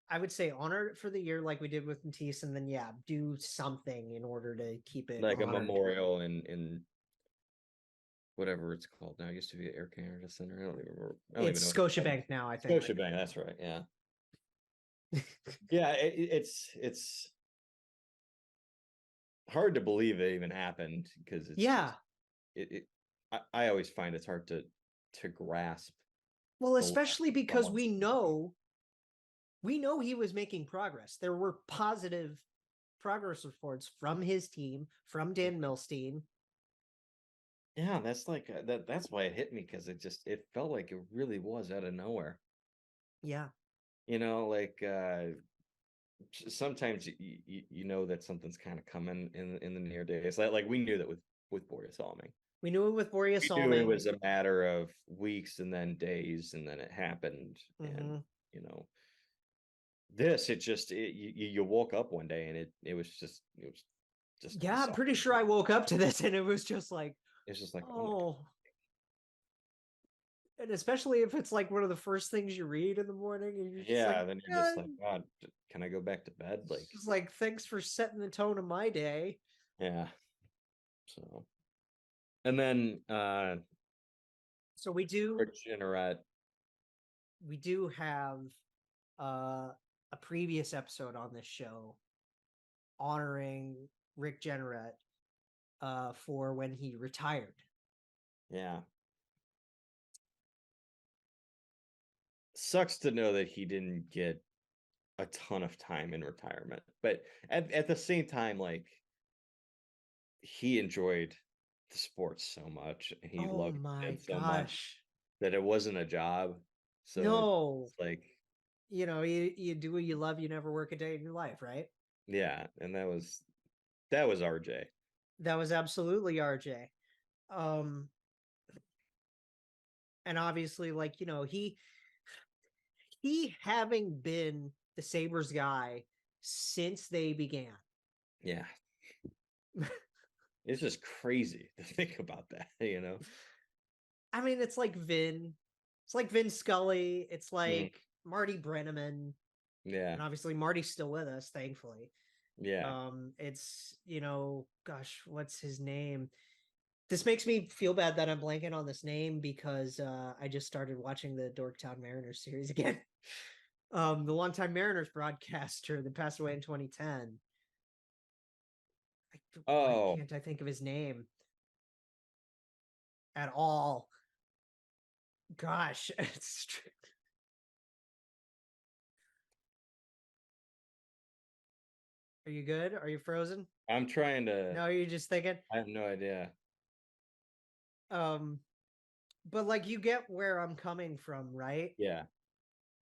I would say honor it for the year, like we did with Matisse, and then do something in order to keep it like honored. A memorial in whatever it's called now. It used to be Air Canada Center. I don't even remember. It's Scotiabank now, I think. Scotiabank, that's right. Yeah. Yeah, it's hard to believe it even happened because I always find it's hard to grasp. Well, especially because we know he was making progress. There were positive progress reports from his team, from Dan Milstein. Yeah, that's that's why it hit me, because it felt like it really was out of nowhere. Yeah. Sometimes you know that something's kind of coming in the near days. Like we knew that with Borje Salming. We knew it with Borje Salming. We knew it was a matter of weeks and then days, and then it happened. Mm-hmm. And this you woke up one day and it was just yeah, I'm pretty sure I woke up to this and it was just like, it's just like, oh. And especially if it's like one of the first things you read in the morning, and you're just then you're just like, God, can I go back to bed? Like, just like, thanks for setting the tone of my day. Yeah. So, and then so we do Rick Jeanneret. We do have a previous episode on this show honoring Rick Jeanneret for when he retired. Yeah. Sucks to know that he didn't get a ton of time in retirement, but at the same time, like, he enjoyed the sport so much. He loved it so much that it wasn't a job. So no, it's like, you do what you love. You never work a day in your life, right? Yeah, and that was RJ. That was absolutely RJ. And obviously, he having been the Sabres guy since they began. Yeah. It's just crazy to think about that, I mean, it's like Vin. It's like Vin Scully. It's like Marty Brenneman. Yeah. And obviously Marty's still with us, thankfully. Yeah. It's, gosh, what's his name? This makes me feel bad that I'm blanking on this name because I just started watching the Dorktown Mariners series again. The longtime Mariners broadcaster that passed away in 2010. Why can't I think of his name at all? Gosh, Are you good? Are you frozen? I'm trying to. No, you're just thinking. I have no idea. But like you get where I'm coming from, right? Yeah.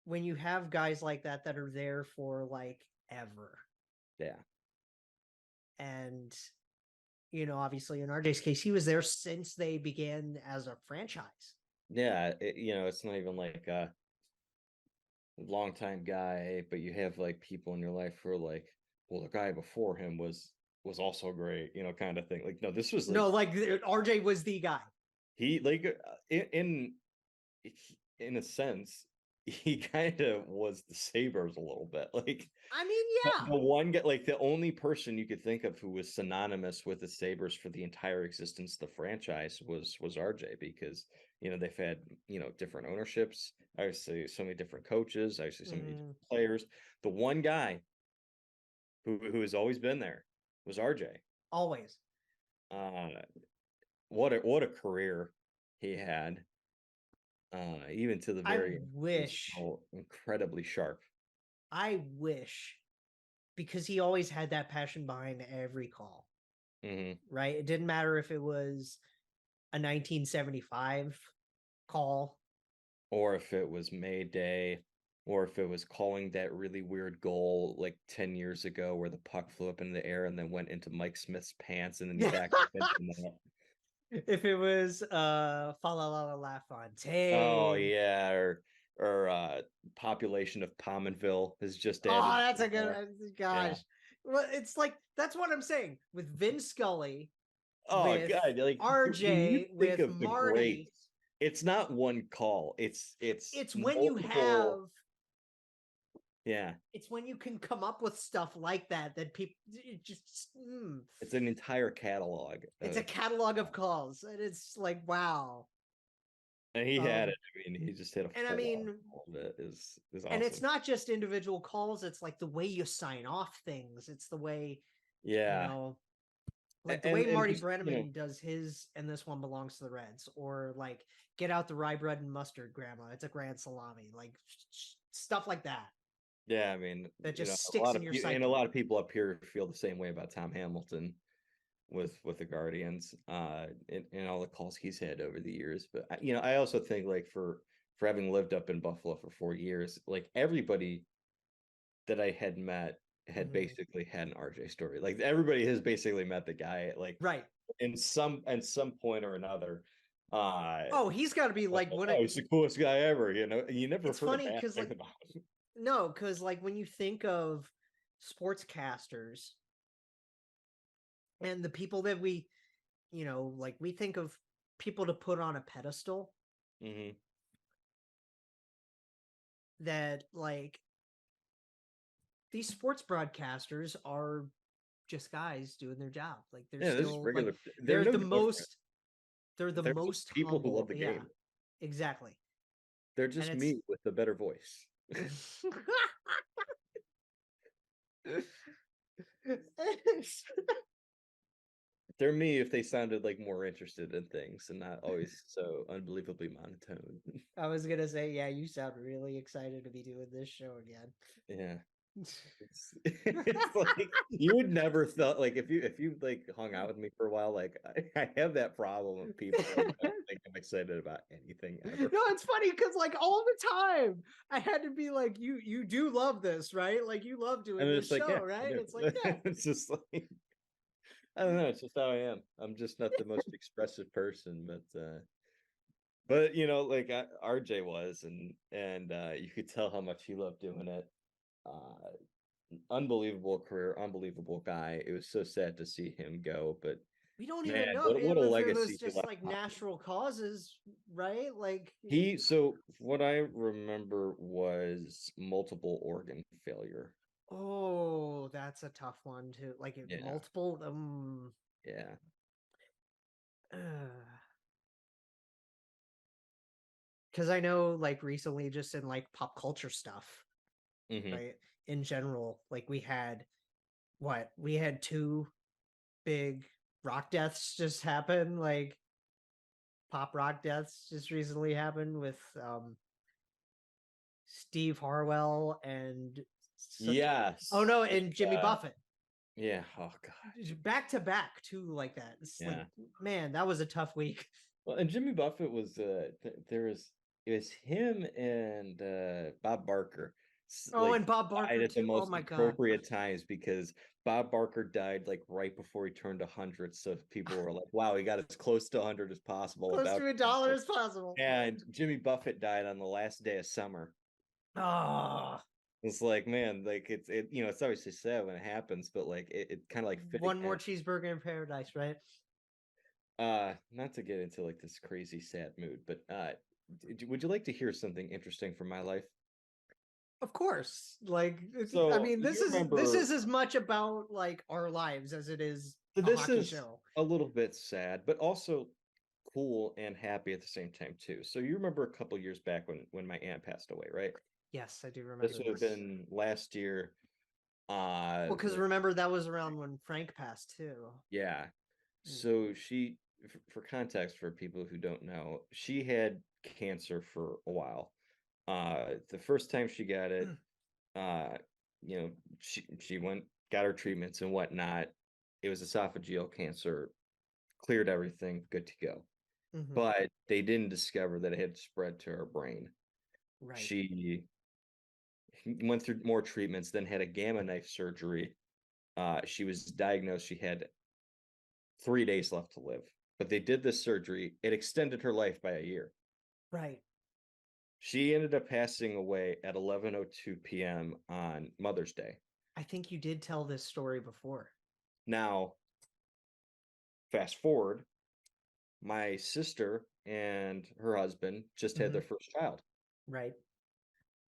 When you have guys like that are there for like ever. Yeah. And obviously in RJ's case, he was there since they began as a franchise. Yeah, it's not even like a long time guy, but you have like people in your life who are like, well, the guy before him was also great, kind of thing. Like, no, this was like, no, like RJ was the guy. He like in a sense, he kind of was the Sabres a little bit. Like, I mean, yeah, the one guy, like the only person you could think of who was synonymous with the Sabres for the entire existence of the franchise was RJ, because they've had different ownerships, obviously so many different coaches, obviously so many different players. The one guy who has always been there was RJ. Always. What a career he had. Even to the very incredibly sharp. I wish, because he always had that passion behind every call. Right? It didn't matter if it was a 1975 call, or if it was May Day, or if it was calling that really weird goal like 10 years ago where the puck flew up in the air and then went into Mike Smith's pants and then he backed up into the net. If it was Fa La La La Fontaine. Oh yeah, or population of Pominville is just added. Oh, that's a good gosh. Yeah. Well, it's like that's what I'm saying with Vin Scully. Oh god, like RJ with Marty. It's not one call. It's when you have. Yeah. It's when you can come up with stuff like that people just. It's an entire catalog. It's a catalog of calls, and it's like wow. And he had it. I mean, he just hit a. And I mean, all of it is awesome. And it's not just individual calls. It's like the way you sign off things. It's the way. Yeah. Like the way Marty Brenneman does his, and this one belongs to the Reds, or like get out the rye bread and mustard, Grandma. It's a grand salami, like stuff like that. Yeah, I mean, that just sticks in your psyche. And a lot of people up here feel the same way about Tom Hamilton with the Guardians, and all the calls he's had over the years. But I also think like for having lived up in Buffalo for 4 years, like everybody that I had met had basically had an RJ story. Like everybody has basically met the guy like right in some point or another. He's got to be like he's the coolest guy ever. You never. It's funny because like no, because like when you think of sportscasters and the people that we, like we think of people to put on a pedestal. That like these sports broadcasters are just guys doing their job. Like they're still regular. Like, they're the most people humble. Who love the game. Exactly. They're just me with a better voice. They're me if they sounded like more interested in things and not always so unbelievably monotone. I was gonna say, yeah, you sound really excited to be doing this show again. Yeah. It's like you would never thought like if you like hung out with me for a while, like I have that problem with people that don't think I'm excited about anything ever. No, it's funny because like all the time I had to be like, you do love this, right? Like you love doing this show, yeah, right? It's like yeah. It's just like I don't know, it's just how I am. I'm just not the most expressive person, but like RJ was, and you could tell how much he loved doing it. Unbelievable career, unbelievable guy. It was so sad to see him go, but we don't even know what a legacy. It was just like natural causes, right? Like so what I remember was multiple organ failure. Oh, that's a tough one too. Like multiple yeah. Because I know like recently just in like pop culture stuff, right? In general, like we had two big rock deaths just happen, like pop rock deaths just recently happened with Steve Harwell and Yes. oh no, and Jimmy Buffett. Yeah. Oh god. Back to back, too, like that. It's like, man, that was a tough week. Well, and Jimmy Buffett was there was it was him and Bob Barker. Oh, and Bob Barker died at the too. most Oh my god. appropriate times because Bob Barker died like right before he turned 100. So people were like, "Wow, he got as close to 100 as possible, Close to $1 as possible." And Jimmy Buffett died on the last day of summer. Oh, It's like, man, like it's obviously sad when it happens, but like it kind of like fit one more cheeseburger in paradise, right? Not to get into like this crazy sad mood, but would you like to hear something interesting from my life? Of course. Like, So I mean, this remember, is as much about like our lives as it is a this hockey is show. a little bit sad, but also cool and happy at the same time too. So you remember a couple years back when my aunt passed away, right? Yes, I do remember This would have been last year. Well, because remember that was around when Frank passed too. Yeah. So she, for context, for people who don't know, she had cancer for a while. The first time she got it, she got her treatments and whatnot. It was esophageal cancer, cleared everything, good to go. But they didn't discover that it had spread to her brain. Right. She went through more treatments, then had a gamma knife surgery. She was diagnosed. She had 3 days left to live, but they did this surgery. It extended her life by a year. Right. She ended up passing away at 11:02 p.m. on Mother's Day. I think you did tell this story before. Now, fast forward, my sister and her husband just had their first child. Right.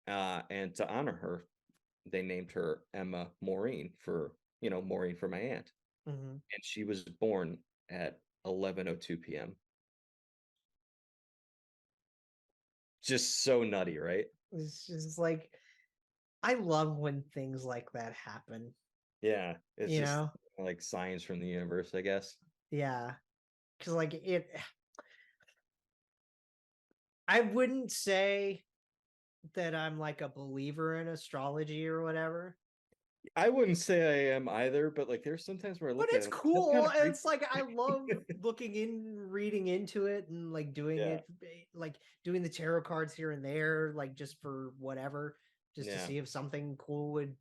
And to honor her, they named her Emma Maureen for my aunt. And she was born at 11:02 p.m. Just so nutty, right? It's just like, I love when things like that happen. Yeah, it's just like signs from the universe, I guess. Yeah, because like I wouldn't say that I'm like a believer in astrology or whatever. I wouldn't say I am either, but like there's sometimes where I look at it. But it's cool. And it's like I love reading into it and like doing it, like doing the tarot cards here and there, like just for whatever, just to see if something cool would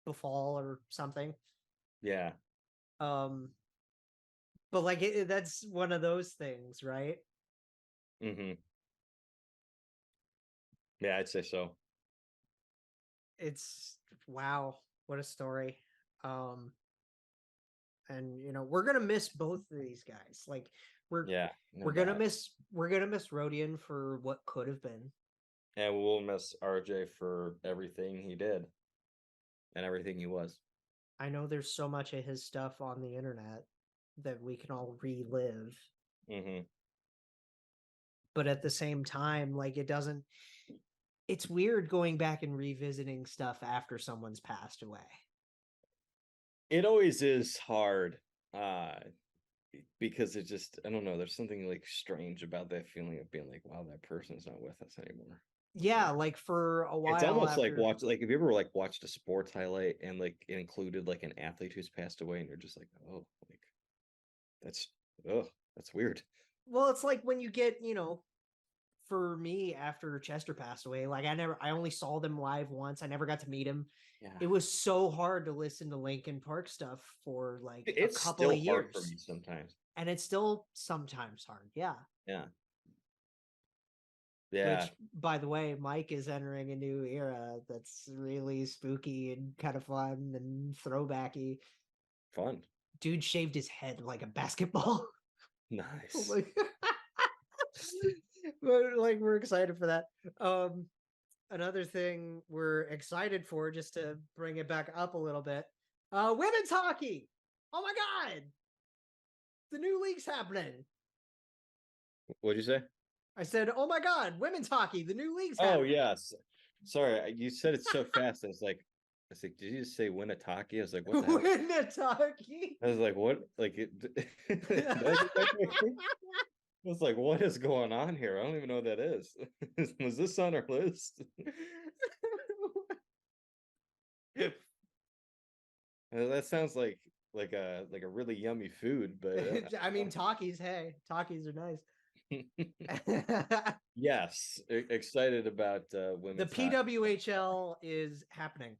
befall or something. Yeah. But like that's one of those things, right? Yeah, I'd say so. It's wow, what a story. And we're gonna miss both of these guys. Like we're gonna miss Rodion for what could have been. And we'll miss RJ for everything he did and everything he was. I know there's so much of his stuff on the internet that we can all relive. But at the same time, like it's weird going back and revisiting stuff after someone's passed away. It always is hard because it just, I don't know, there's something like strange about that feeling of being like, wow, that person's not with us anymore. Yeah, like for a while. It's almost like if you ever like watched a sports highlight and like it included like an athlete who's passed away and you're just like, oh, like that's weird. Well, it's like when you get, for me after Chester passed away, like I only saw them live once. I never got to meet him. Yeah. It was so hard to listen to Linkin Park stuff for like a couple of years. Hard for me sometimes. And it's still sometimes hard. Yeah. Yeah. Yeah. Which, by the way, Mike is entering a new era that's really spooky and kind of fun and throwbacky. Fun. Dude shaved his head like a basketball. Nice. But like we're excited for that. Another thing we're excited for, just to bring it back up a little bit, women's hockey. Oh my god, the new league's happening. What'd you say? I said, oh my god, women's hockey, the new league's happening. Oh yes. Sorry, you said it so fast. I was like, did you just say Winnetonka? I was like, what the heck? Winnetonka. I was like, what? Like it. Did I get that right? I was like, what is going on here? I don't even know what that is. Was this on our list? That sounds like a really yummy food, but I mean, Takis. Hey, Takis are nice. yes, excited about women's the PWHL is happening.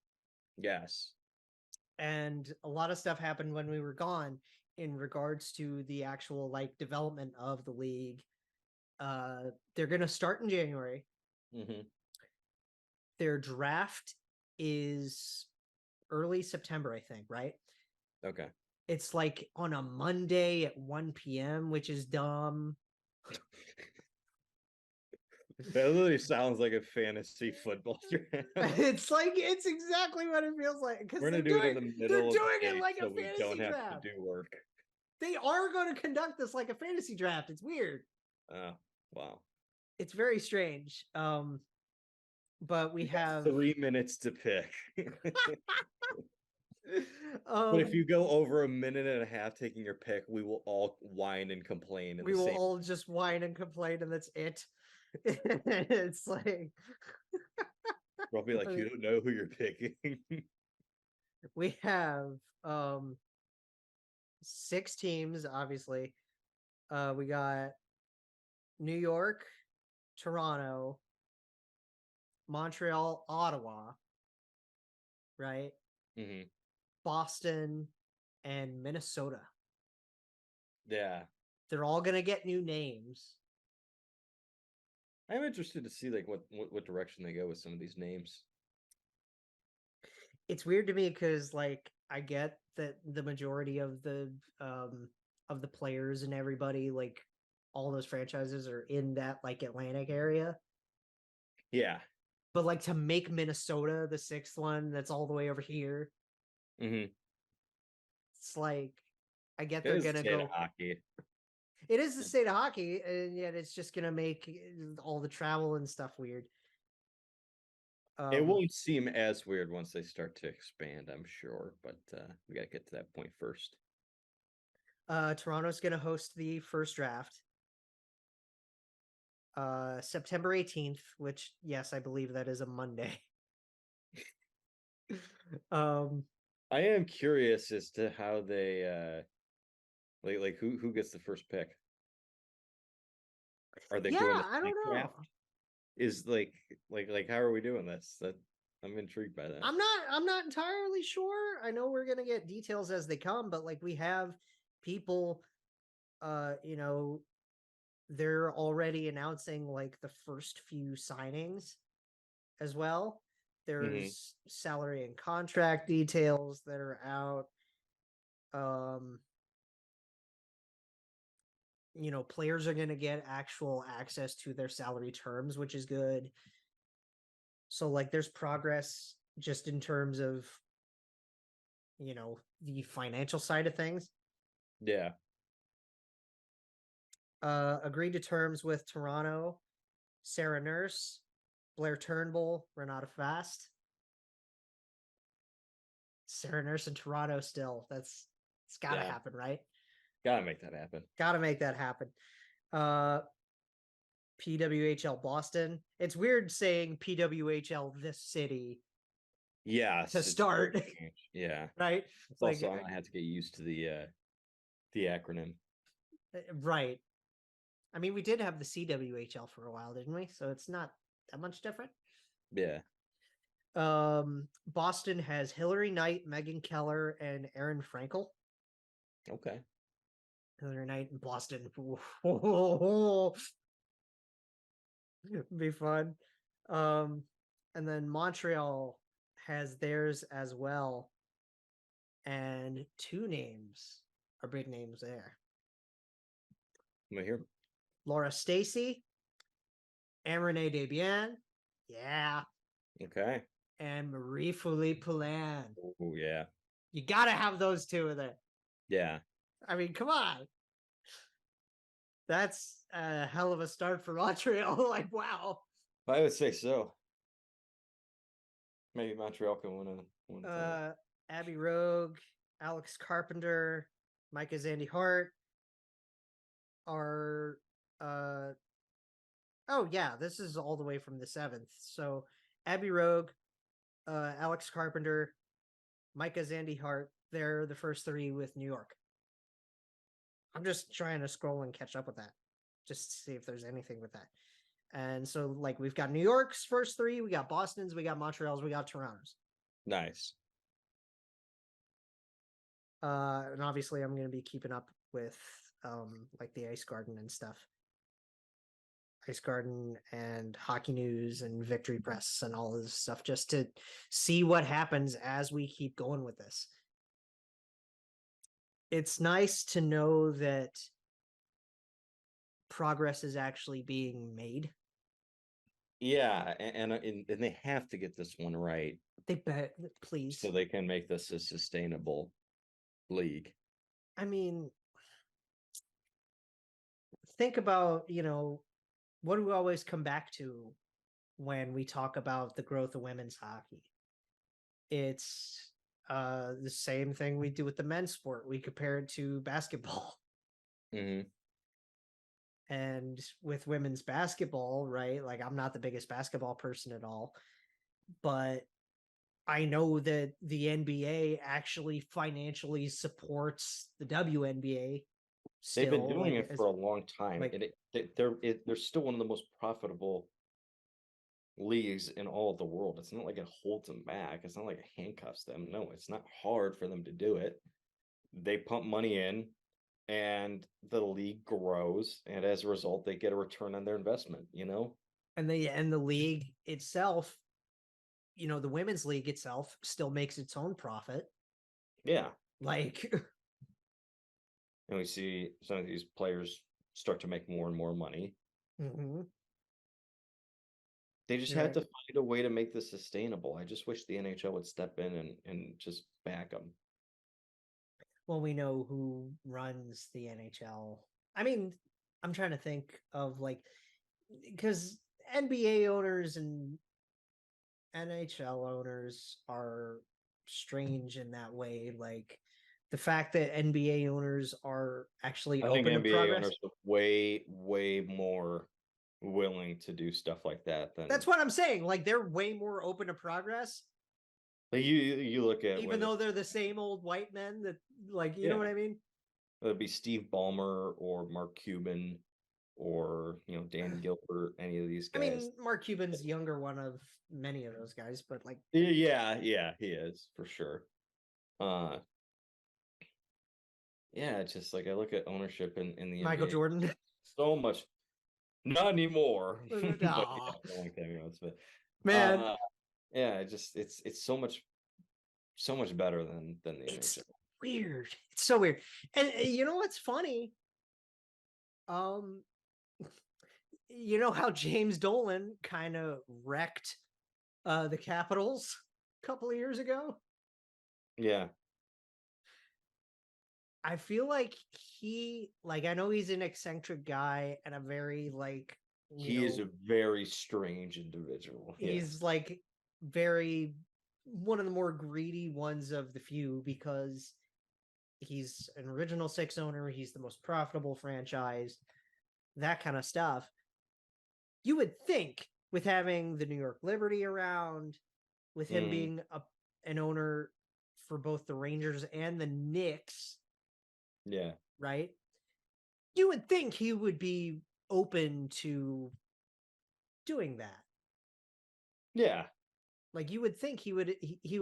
Yes, and a lot of stuff happened when we were gone in regards to the actual like development of the league. They're going to start in January. Mm-hmm. Their draft is early September, I think, right? Okay. It's like on a Monday at 1 p.m., which is dumb. That literally sounds like a fantasy football draft. It's exactly what it feels like. Because We're gonna do it in the middle. They're doing it like so a fantasy we don't draft. have to do work. They are going to conduct this like a fantasy draft. It's weird. Oh, wow. It's very strange. But we have 3 minutes to pick. But if you go over a minute and a half taking your pick, we will all whine and complain. We will all just whine and complain, and that's it. It's like we'll be like, you don't know who you're picking. We have 6 teams, obviously. We got New York, Toronto, Montreal, Ottawa, right? Mm-hmm. Boston, and Minnesota. Yeah. They're all gonna get new names. I'm interested to see like what direction they go with some of these names. It's weird to me because like I get that the majority of the players and everybody, like all those franchises are in that like Atlantic area. Yeah. But like to make Minnesota the 6th one that's all the way over here. Mm-hmm. It's like I get they're gonna go hockey. It is the state of hockey, and yet it's just gonna make all the travel and stuff weird. It won't seem as weird once they start to expand, I'm sure, but we got to get to that point first. Toronto's going to host the first draft September 18th, which, yes, I believe that is a Monday. I am curious as to how they like who gets the first pick. Are they doing I don't know. Draft? Is like how are we doing this? That I'm intrigued by that. I'm not entirely sure. I know we're gonna get details as they come, but like we have people they're already announcing like the first few signings as well. There's salary and contract details that are out. Players are going to get actual access to their salary terms, which is good. So like there's progress just in terms of, the financial side of things. Yeah. Agreed to terms with Toronto, Sarah Nurse, Blair Turnbull, Renata Fast. Sarah Nurse in Toronto still. It's got to happen, right? Gotta make that happen. Gotta make that happen. PWHL Boston. It's weird saying PWHL this city. Yes. To start. Yeah. Right? It's like, also, I had to get used to the acronym. Right. I mean, we did have the CWHL for a while, didn't we? So it's not that much different. Yeah. Boston has Hillary Knight, Megan Keller, and Erin Frankel. Okay. Hillary Knight in Boston. Be fun. And then Montreal has theirs as well. And 2 names are big names there. Am I here? Laura Stacey and Renee Desbiens. Yeah. Okay. And Marie-Philippe Poulin. Oh, yeah. You got to have those 2 in there. Yeah. I mean, come on. That's a hell of a start for Montreal. Like, wow. I would say so. Maybe Montreal can win a title. Abby Rogue, Alex Carpenter, Micah Zandy Hart are oh yeah, this is all the way from the 7th. So Abby Rogue, Alex Carpenter, Micah Zandy Hart, they're the first 3 with New York. I'm just trying to scroll and catch up with that, just to see if there's anything with that. And so, like, we've got New York's first 3, we got Boston's, we got Montreal's, we got Toronto's. Nice. And obviously, I'm going to be keeping up with like the Ice Garden and stuff. Ice Garden and Hockey News and Victory Press and all this stuff, just to see what happens as we keep going with this. It's nice to know that progress is actually being made. Yeah, and they have to get this one right. They bet, please, so they can make this a sustainable league. I mean, think about, what do we always come back to when we talk about the growth of women's hockey? It's the same thing we do with the men's sport. We compare it to basketball. Mm-hmm. And with women's basketball, right? Like, I'm not the biggest basketball person at all, but I know that the NBA actually financially supports the WNBA. They've been doing it for a long time. Like, they're still one of the most profitable leagues in all of the world. It's not like it holds them back. It's not like it handcuffs them. No, it's not hard for them to do it. They pump money in, and the league grows, and as a result, they get a return on their investment. And the league itself, the women's league itself still makes its own profit. Yeah, like, and we see some of these players start to make more and more money. Mm-hmm. They just had to find a way to make this sustainable. I just wish the NHL would step in and just back them. Well, we know who runs the NHL. I mean, I'm trying to think of, like, because NBA owners and NHL owners are strange in that way. Like, the fact that NBA owners are actually open to NBA progress. owners are way, way more willing to do stuff like that than. That's what I'm saying. Like, they're way more open to progress. Like, you look at, even though they're the same old white men that, like, you know what I mean? It'd be Steve Ballmer or Mark Cuban or Dan Gilbert, any of these guys. I mean, Mark Cuban's younger one of many of those guys, but like, yeah, he is for sure. Yeah, it's just like I look at ownership in the Michael NBA, Jordan. so much, not anymore. No. But yeah, long time ago, but man, yeah, it's so much better than the it's NHL. Weird. It's so weird. And you know what's funny? You know how James Dolan kind of wrecked the Capitals a couple of years ago? Yeah. I feel like I know he's an eccentric guy and a very, like, he is a very strange individual. He's like one of the more greedy ones of the few, because he's an original 6 owner. He's the most profitable franchise, that kind of stuff. You would think, with having the New York Liberty around, with him being an owner for both the Rangers and the Knicks. Yeah. Right? You would think he would be open to doing that. Yeah. Like, you would think he would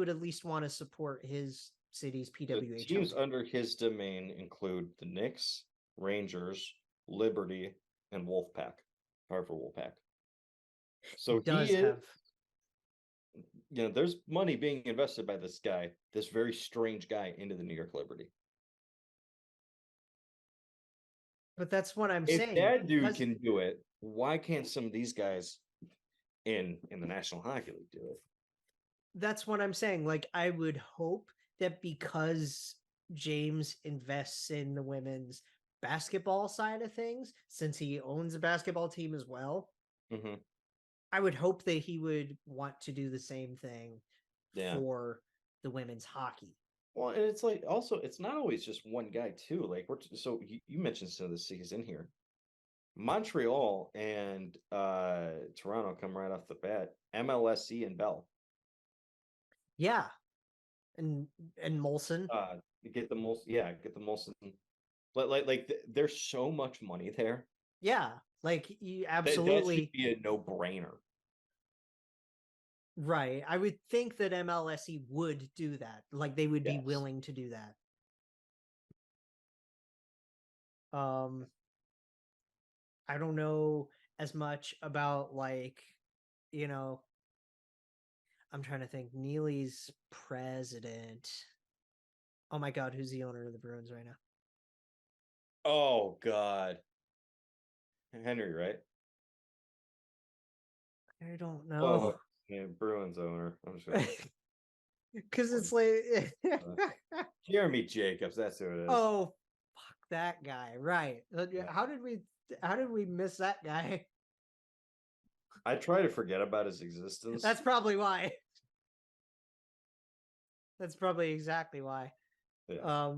at least want to support his city's PWHL. The teams under his domain include the Knicks, Rangers, Liberty, and Wolfpack. Hartford Wolfpack. So there's money being invested by this guy, this very strange guy, into the New York Liberty. But that's what I'm saying. If that dude can do it, why can't some of these guys in the National Hockey League do it? That's what I'm saying. Like, I would hope that because James invests in the women's basketball side of things, since he owns a basketball team as well, I would hope that he would want to do the same thing for the women's hockey. Well, and it's like also it's not always just one guy too. Like you mentioned some of the cities in here. Montreal and Toronto come right off the bat. MLSE and Bell. Yeah. And Molson. Get the Molson. There's so much money there. Yeah, like you absolutely that should be a no-brainer. Right. I would think that MLSE would do that. Like they would be willing to do that. I don't know as much about like, I'm trying to think. Neely's president. Oh my God, who's the owner of the Bruins right now? Oh God. Henry, right? I don't know. Oh, yeah, Bruins owner. I'm sure. Because it's like Jeremy Jacobs, that's who it is. Oh, fuck that guy. Right. How did we miss that guy? I try to forget about his existence. That's probably why. That's probably exactly why. Yeah.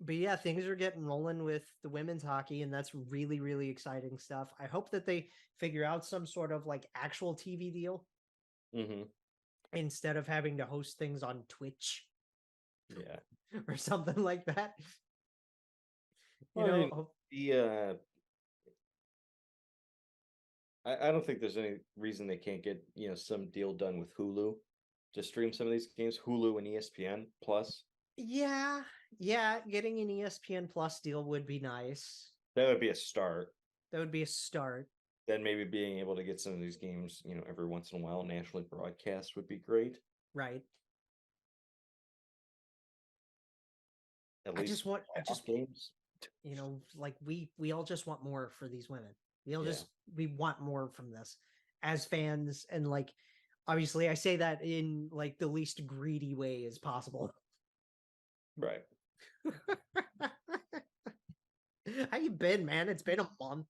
But yeah, things are getting rolling with the women's hockey, and that's really, really exciting stuff. I hope that they figure out some sort of like actual TV deal instead of having to host things on Twitch. Yeah. Or something like that. I don't think there's any reason they can't get, some deal done with Hulu to stream some of these games. Hulu and ESPN Plus. Yeah, getting an ESPN Plus deal would be nice. That would be a start. Then maybe being able to get some of these games, every once in a while nationally broadcast would be great. Right. At least I just games. Like we all just want more for these women. We want more from this as fans, and like obviously I say that in like the least greedy way as possible. Right. How you been, man? It's been a month.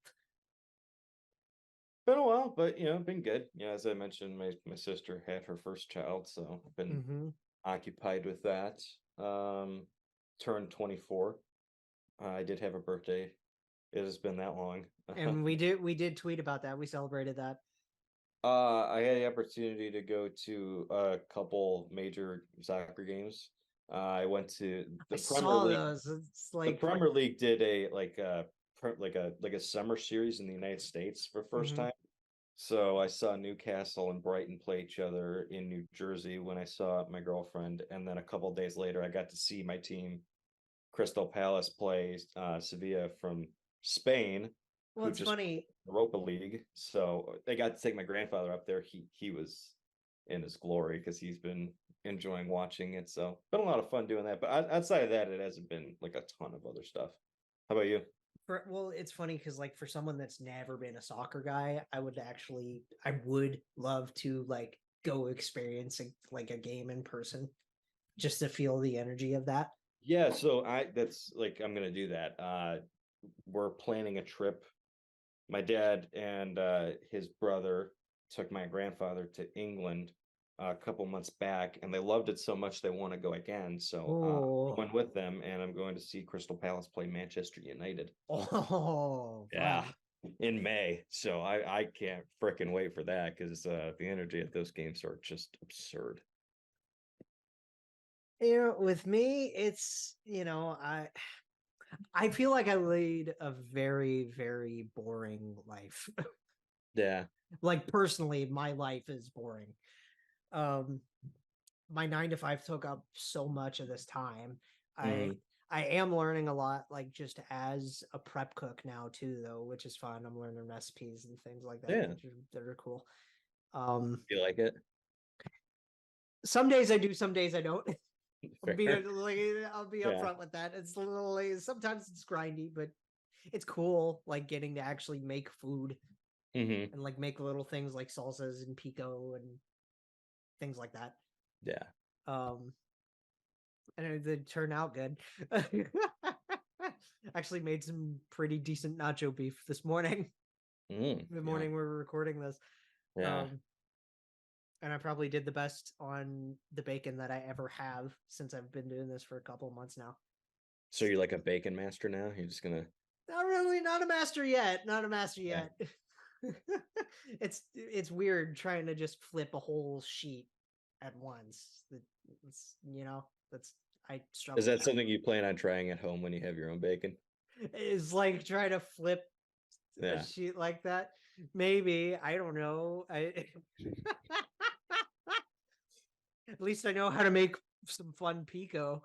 Been a while, but been good. As I mentioned, my sister had her first child, so I've been occupied with that. Turned 24. I did have a birthday. It has been that long. And we did tweet about that. We celebrated that. I had the opportunity to go to a couple major soccer games. I went to the Premier League. Those. It's like the Premier League did a summer series in the United States for the first time. So I saw Newcastle and Brighton play each other in New Jersey when I saw my girlfriend, and then a couple of days later, I got to see my team, Crystal Palace, play Sevilla from Spain. Well, it's funny. Europa League. So they got to take my grandfather up there. He was in his glory because he's been enjoying watching it. So been a lot of fun doing that. But outside of that, it hasn't been like a ton of other stuff. How about you? Well, it's funny because like for someone that's never been a soccer guy, I would love to like go experience like a game in person just to feel the energy of that. Yeah, so I'm gonna do that. We're planning a trip. My dad and his brother took my grandfather to England a couple months back, and they loved it so much they want to go again. So I went with them, and I'm going to see Crystal Palace play Manchester United. Oh, yeah, in May. So I can't fricking wait for that because the energy at those games are just absurd. With me, it's I feel like I lead a very, very boring life. Yeah. Like personally, my life is boring. My 9 to 5 took up so much of this time. I am learning a lot, like just as a prep cook now too, though, which is fun. I'm learning recipes and things like that. Yeah. That are cool. You like it? Some days I do, some days I don't. I'll be Yeah. upfront with that. It's a little, sometimes it's grindy, but it's cool, like getting to actually make food and like make little things like salsas and pico and things like that. Yeah. And they turn out good. Actually made some pretty decent nacho beef this morning. The morning we're recording this. Yeah. And I probably did the best on the bacon that I ever have since I've been doing this for a couple of months now. So you're like a bacon master now? You're just gonna Not a master yet. Not a master yet. It's weird trying to just flip a whole sheet at once. That's I struggle. Is that something you plan on trying at home when you have your own bacon? Is like try to flip a sheet like that. Maybe. I don't know. At least I know how to make some fun pico.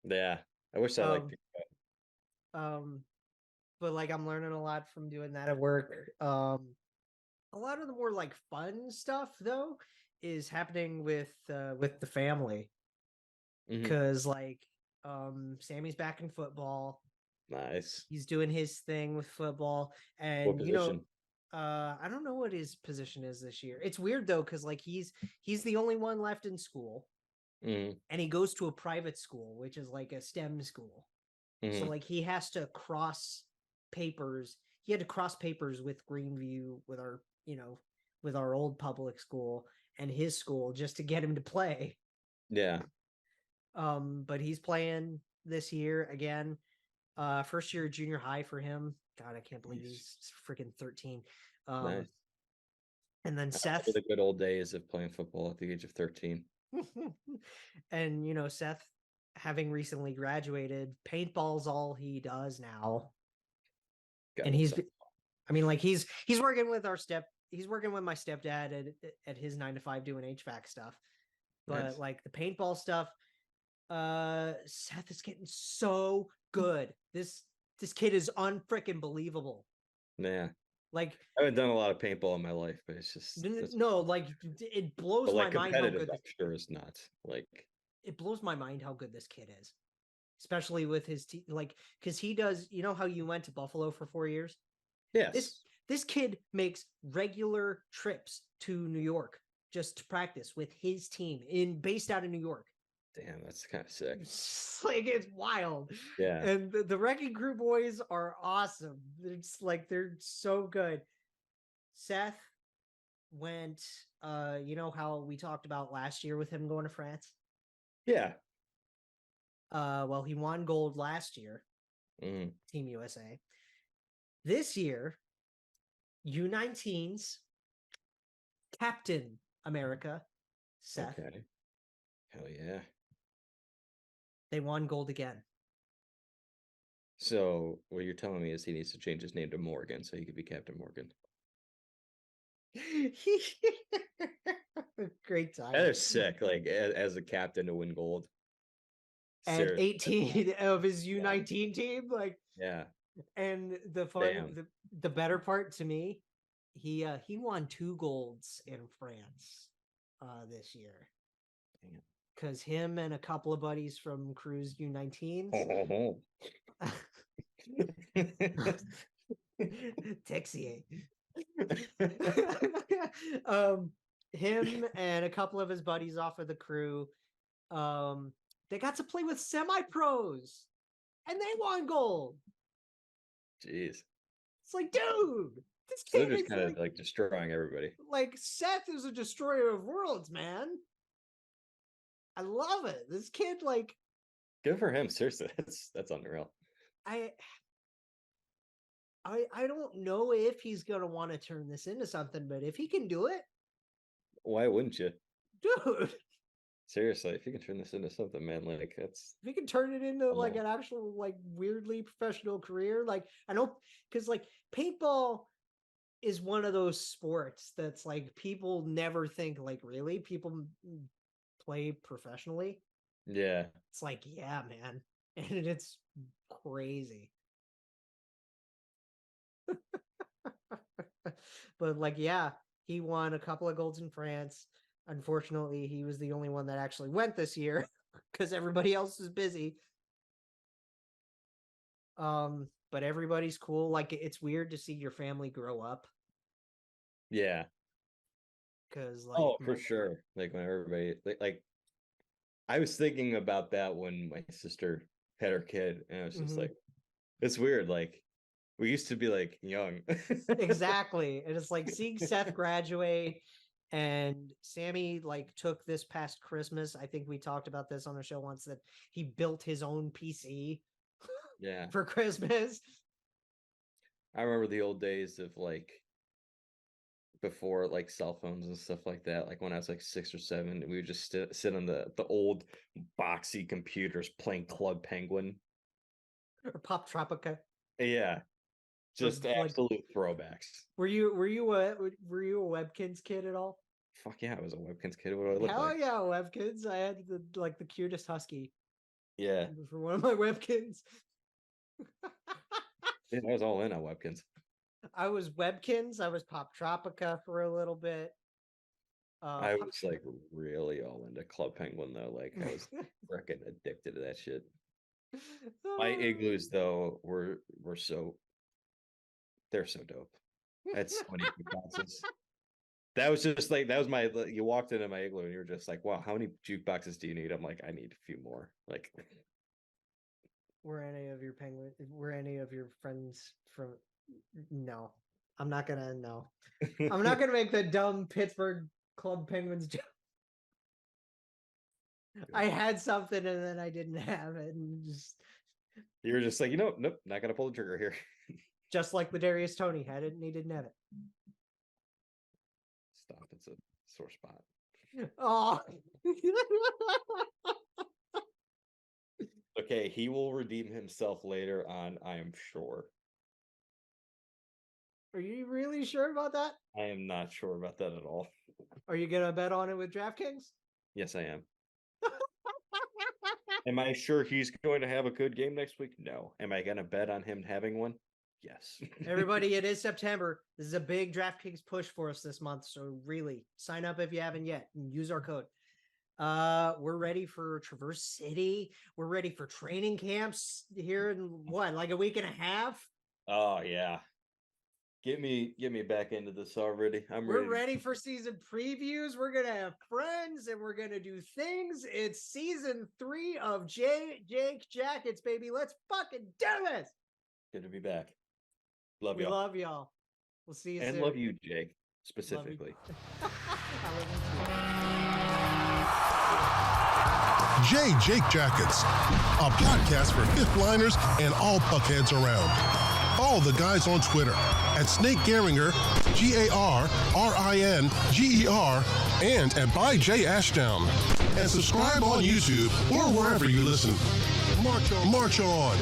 Yeah. I wish I liked pico. But like I'm learning a lot from doing that at work. A lot of the more like fun stuff though is happening with the family. Because like Sammy's back in football. Nice. He's doing his thing with football. And what position? I don't know what his position is this year. It's weird though, because like he's the only one left in school. And he goes to a private school, which is like a STEM school. So like he has to cross papers. He had to cross papers with Greenview, with our old public school and his school just to get him to play. Yeah. But he's playing this year again. First year junior high for him. God, I can't believe he's freaking 13. Nice. And then Seth. The good old days of playing football at the age of 13. And Seth, having recently graduated, paintball's all he does now. And he's working with my stepdad at his 9 to 5 doing HVAC stuff. But nice. Like the paintball stuff, Seth is getting so good. This kid is unfreaking believable. Yeah. Like I haven't done a lot of paintball in my life, but it's just like it blows my mind how good sure is not. Like it blows my mind how good this kid is. Especially with his because he does, how you went to Buffalo for 4 years? Yes. This kid makes regular trips to New York just to practice with his team based out of New York. Damn, that's kind of sick. It's wild. Yeah. And the Wrecking Crew boys are awesome. They're so good. Seth went, how we talked about last year with him going to France? Yeah. Well, he won gold last year. Team USA. This year, U19's Captain America, Seth. Okay. Hell yeah. They won gold again. So what you're telling me is he needs to change his name to Morgan so he could be Captain Morgan. Great time. That is sick. Like as a captain to win gold. And 18 of his U19 team, like yeah. And the better part to me, he won 2 golds in France this year. Because him and a couple of buddies from Crew's U19s. Texier. Him and a couple of his buddies off of the Crew, they got to play with semi-pros, and they won gold. Jeez. It's like, dude, this kid is kind of like destroying everybody. Like Seth is a destroyer of worlds, man. I love it. This kid, like, good for him. Seriously, that's unreal. I don't know if he's gonna want to turn this into something, but if he can do it, why wouldn't you, dude? Seriously, if you can turn this into something, man, like that's if you can turn it into like an actual like weirdly professional career, like I know because like paintball is one of those sports that's like people never think like really people play professionally. Yeah. It's like, yeah, man. And it's crazy. But like, yeah, he won a couple of golds in France. Unfortunately, he was the only one that actually went this year because everybody else is busy. But everybody's cool. Like, it's weird to see your family grow up. Yeah. Because like, for sure. Like when everybody like I was thinking about that when my sister had her kid, and I was just like, it's weird. Like we used to be like young. Exactly. And it's like seeing Seth graduate And Sammy like took this past Christmas. I think we talked about this on the show once that he built his own PC Yeah. for Christmas. I remember the old days of like before like cell phones and stuff like that. Like when I was like 6 or 7, we would just sit on the old boxy computers playing Club Penguin Or Pop Tropica. Yeah, just like, absolute throwbacks. Were you a Webkins kid at all? Fuck yeah, I was a Webkins kid. What do I look Hell like? yeah, Webkins. I had the cutest husky. Yeah, For one of my Webkins. I was all in on Webkins. I was Webkins. I was Pop Tropica for a little bit. I was like really all into Club Penguin though. Like I was freaking addicted to that shit. My igloos though were so they're so dope. That's so many jukeboxes. That was just like that was my you walked into my igloo and you were just like, wow, how many jukeboxes do you need? I'm like, I need a few more. Like were any of your friends from no. I'm not gonna make the dumb Pittsburgh Club Penguins joke. I had something and then I didn't have it, and just you were just like, nope, not gonna pull the trigger here. Just like Ladarius Toney had it and he didn't have it. Stop, it's a sore spot. Oh. Okay, he will redeem himself later on, I am sure. Are you really sure about that? I am not sure about that at all. Are you gonna bet on it with DraftKings? Yes, I am. Am I sure he's going to have a good game next week? No. Am I going to bet on him having one? Yes. Everybody, it is September. This is a big DraftKings push for us this month. So really, sign up if you haven't yet and use our code. We're ready for Traverse City. We're ready for training camps here in like a week and a half? Oh, yeah. Get me back into this already. We're ready for season previews. We're gonna have friends and we're gonna do things. It's season 3 of Jake Jackets, baby. Let's fucking do this. Good to be back. Love we y'all. Love y'all. We'll see you soon. And love you, Jake, specifically. Jake Jackets, a podcast for fifth liners and all puckheads around. Follow the guys on Twitter at Snake Gehringer, GARRINGER, and at by J Ashdown. And subscribe on YouTube or wherever you listen. March on.